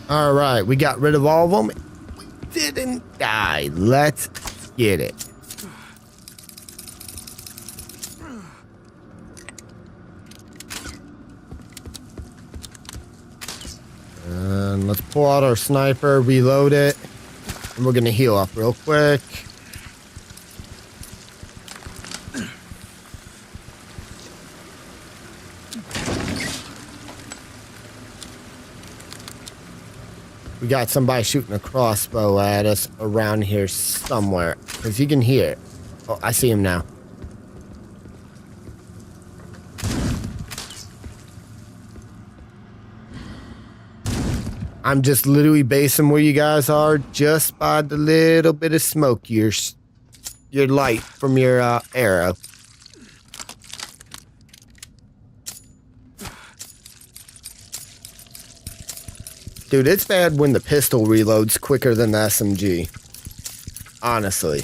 All right, we got rid of all of them. We didn't die. Let's get it. And let's pull out our sniper, reload it, and we're gonna heal up real quick. We got somebody shooting a crossbow at us around here somewhere. Because you can hear it. Oh, I see him now. I'm just literally basing where you guys are just by the little bit of smoke your light from your arrow. Dude, it's bad when the pistol reloads quicker than the SMG. Honestly.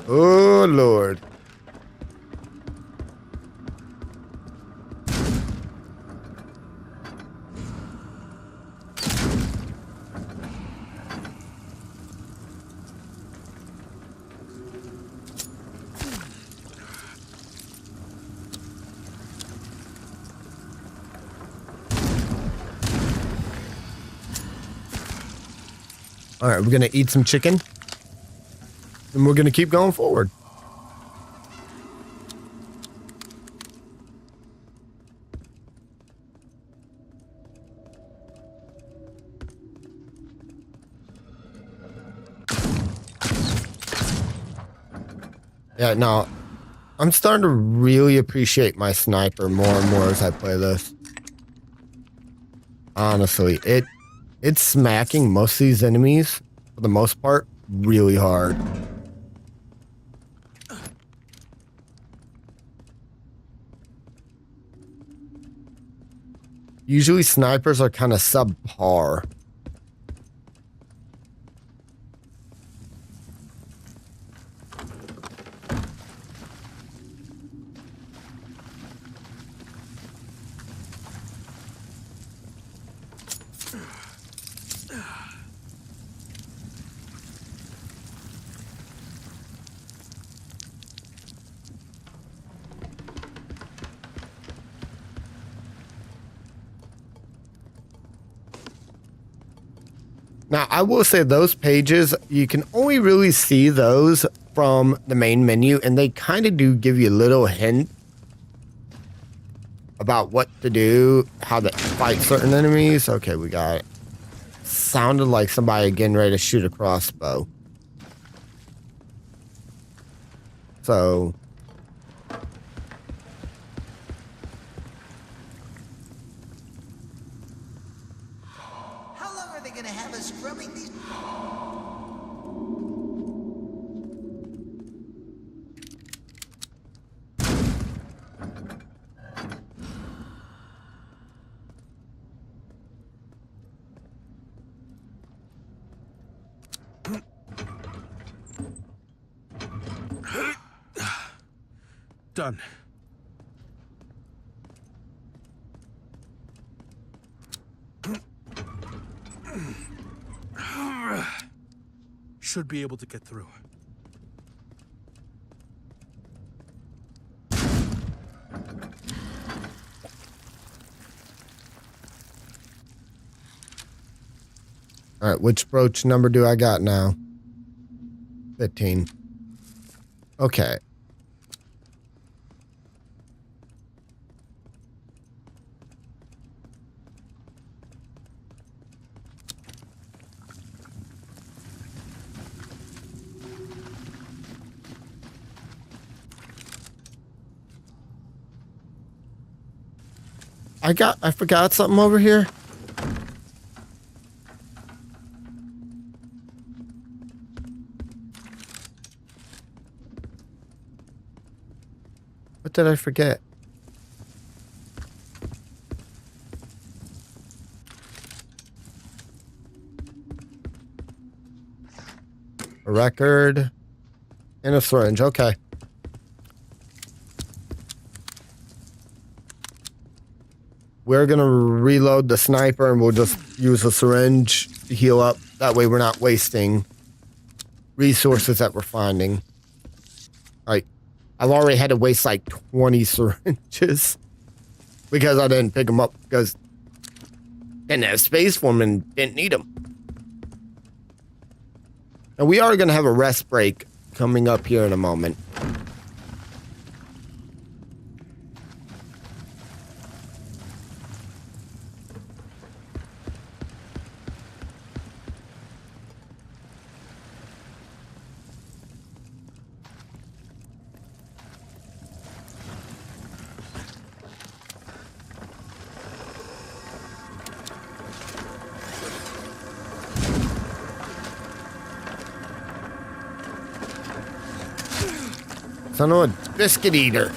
Oh, Lord. All right, we're going to eat some chicken. And we're going to keep going forward. Yeah, no. I'm starting to really appreciate my sniper more and more as I play this. Honestly, it's smacking most of these enemies, for the most part, really hard. Usually snipers are kind of subpar. Now, I will say those pages, you can only really see those from the main menu, and they kind of do give you a little hint about what to do, how to fight certain enemies. Okay, we got it. Sounded like somebody getting ready to shoot a crossbow. So... How long are they gonna have us scrubbing these? Done. should be able to get through. All right, which brooch number do I got now? 15. Okay. I forgot something over here. What did I forget? A record and a syringe. Okay. We're going to reload the sniper and we'll just use a syringe to heal up. That way we're not wasting resources that we're finding. Like, I've already had to waste like 20 syringes because I didn't pick them up because I didn't have space for them and didn't need them. And we are going to have a rest break coming up here in a moment. Son of a biscuit eater.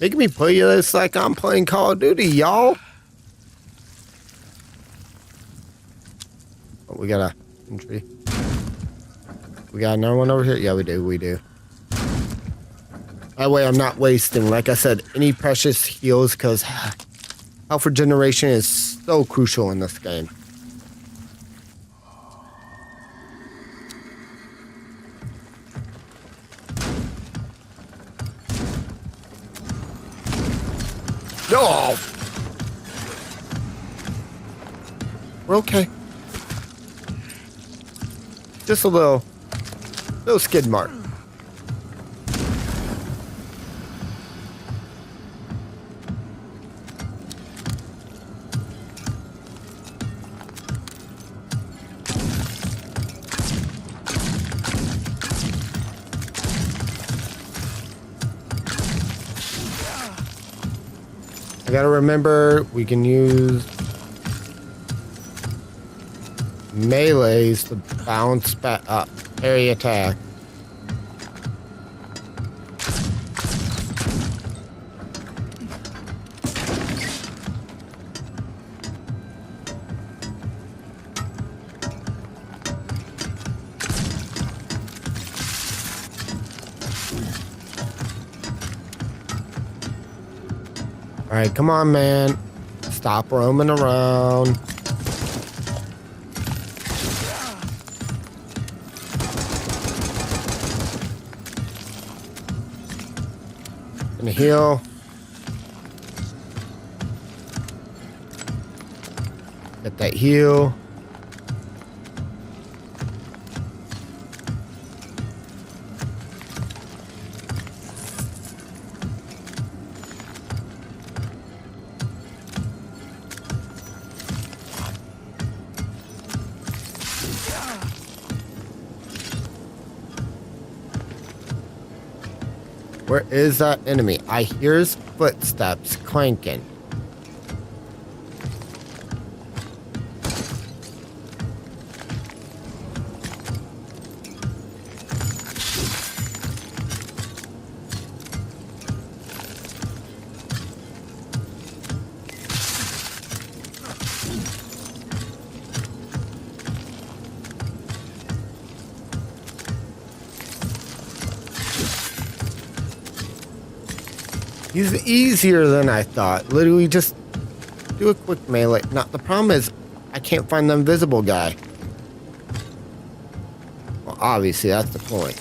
Making me play this like I'm playing Call of Duty, y'all. Oh, we got a entry. We got another one over here? Yeah, we do. That way I'm not wasting, like I said, any precious heals because health regeneration is so crucial in this game. No! We're okay. Just a little skid mark. I gotta remember we can use melees to bounce back up, area attack. All right, come on, man. Stop roaming around. Gonna heal. Get that heal. Where is that enemy? I hear his footsteps clanking. He's easier than I thought. Literally just do a quick melee. Now, the problem is I can't find the invisible guy. Well, obviously, that's the point.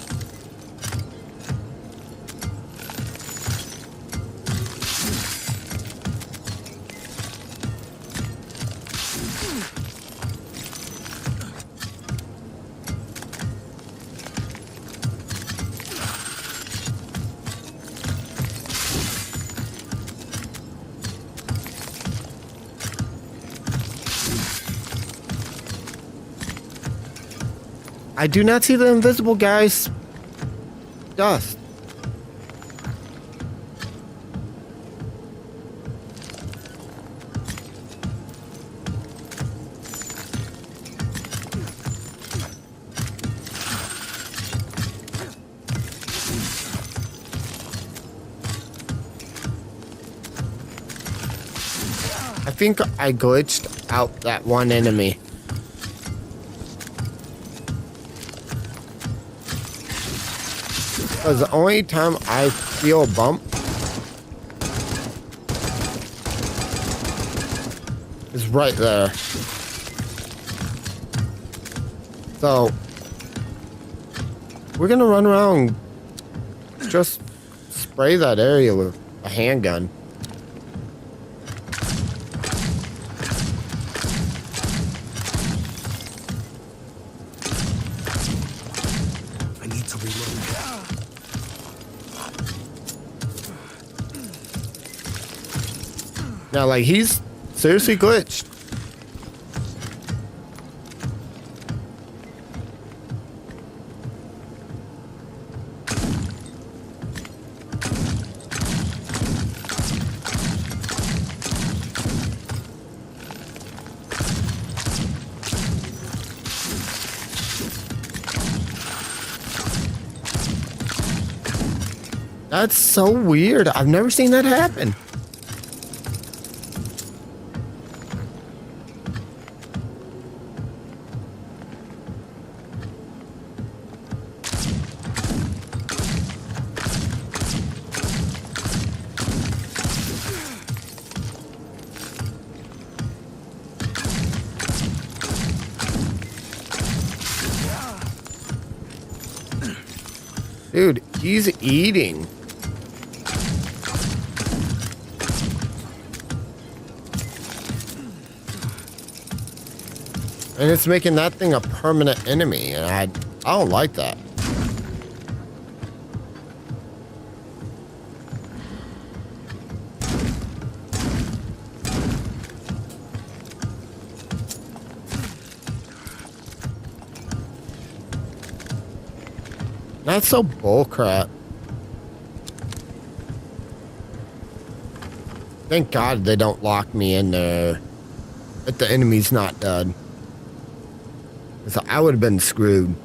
I do not see the invisible guy's dust. I think I glitched out that one enemy. Because the only time I feel a bump is right there. So we're gonna run around and just spray that area with a handgun. I need to reload. Now, like, he's seriously glitched. That's so weird. I've never seen that happen. Dude, he's eating. And it's making that thing a permanent enemy, and I don't like that. That's so bullcrap. Thank God they don't lock me in there if the enemy's not dead. So I would have been screwed.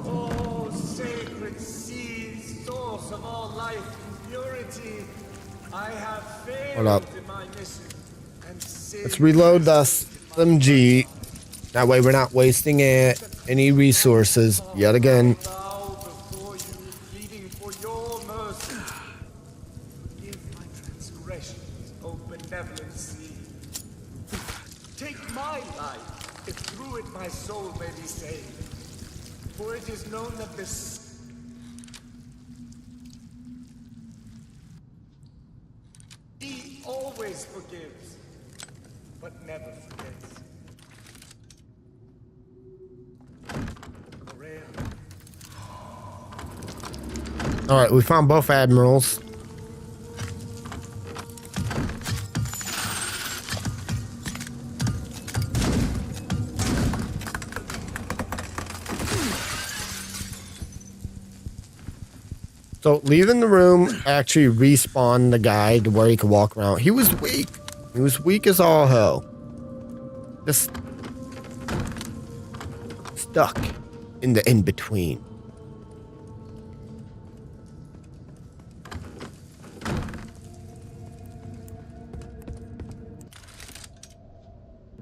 Oh, sacred seed, source of all life and purity, I have failed Hold up. in my mission and sinned. Let's reload the SMG. That way we're not wasting any resources yet again. Bow before you, pleading for your mercy. Forgive my transgressions, O benevolent sea. Take my life, if through it my soul may be saved. For it is known that this He always forgives, but never forgets. Korea. All right, we found both admirals. So leaving the room actually respawned the guy to where he could walk around. He was weak. He was weak as all hell. Just stuck in the in-between.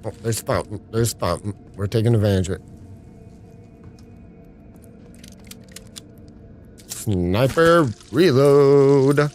Oh, there's fountain. There's fountain. We're taking advantage of it. Sniper reload.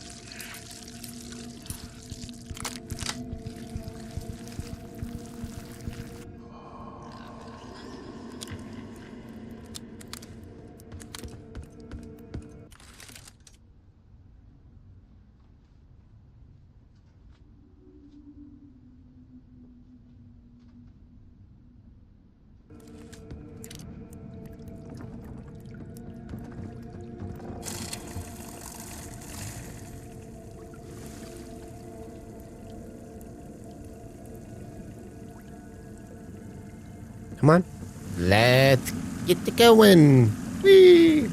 Come on. Let's get to going. Whee!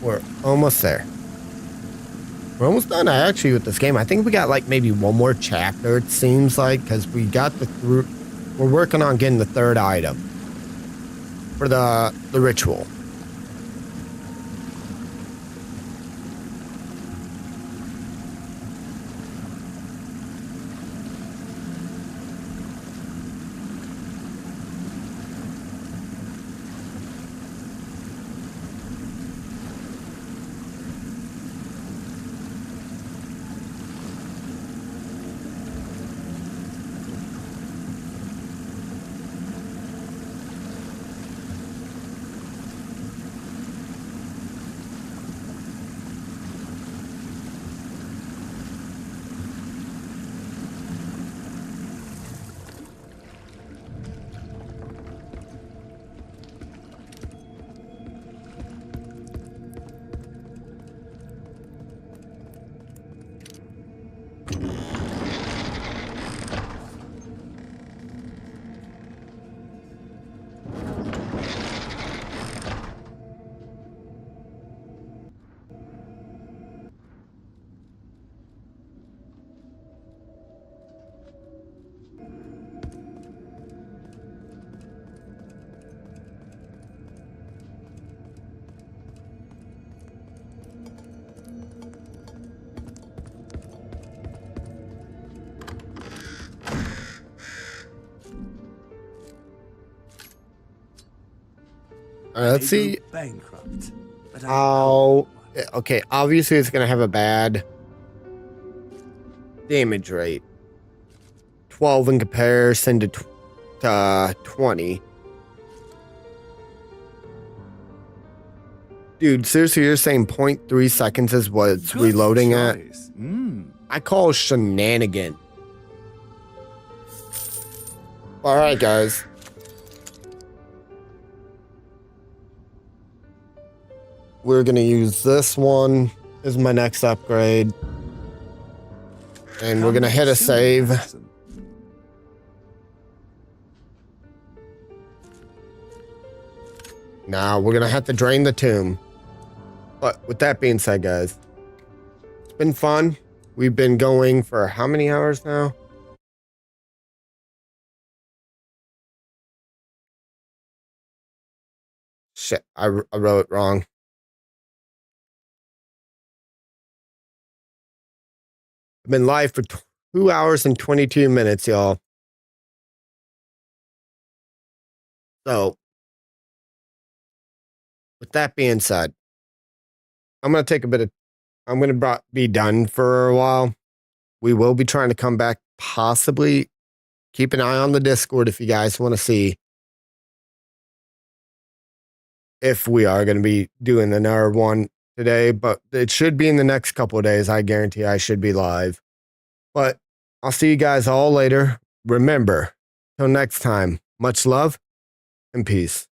We're almost there. We're almost done actually with this game. I think we got like maybe one more chapter, it seems like, because we got we're working on getting the third item for the ritual. All right, let's see. Bankrupt. But Oh, okay. Obviously, it's gonna have a bad damage rate. 12 in comparison to 20. Dude, seriously, you're saying 0.3 seconds is what it's reloading at? I call shenanigan. All right, guys. We're going to use this one as my next upgrade. And we're going to hit a save. Now, we're going to have to drain the tomb. But with that being said, guys, it's been fun. We've been going for how many hours now? Shit, I wrote it wrong. I've been live for 2 hours and 22 minutes, y'all. So, with that being said, I'm going to take a bit of, I'm going to be done for a while. We will be trying to come back, possibly. Keep an eye on the Discord if you guys want to see if we are going to be doing another one today, but it should be in the next couple of days. I guarantee I should be live. But I'll see you guys all later. Remember, till next time, much love and peace.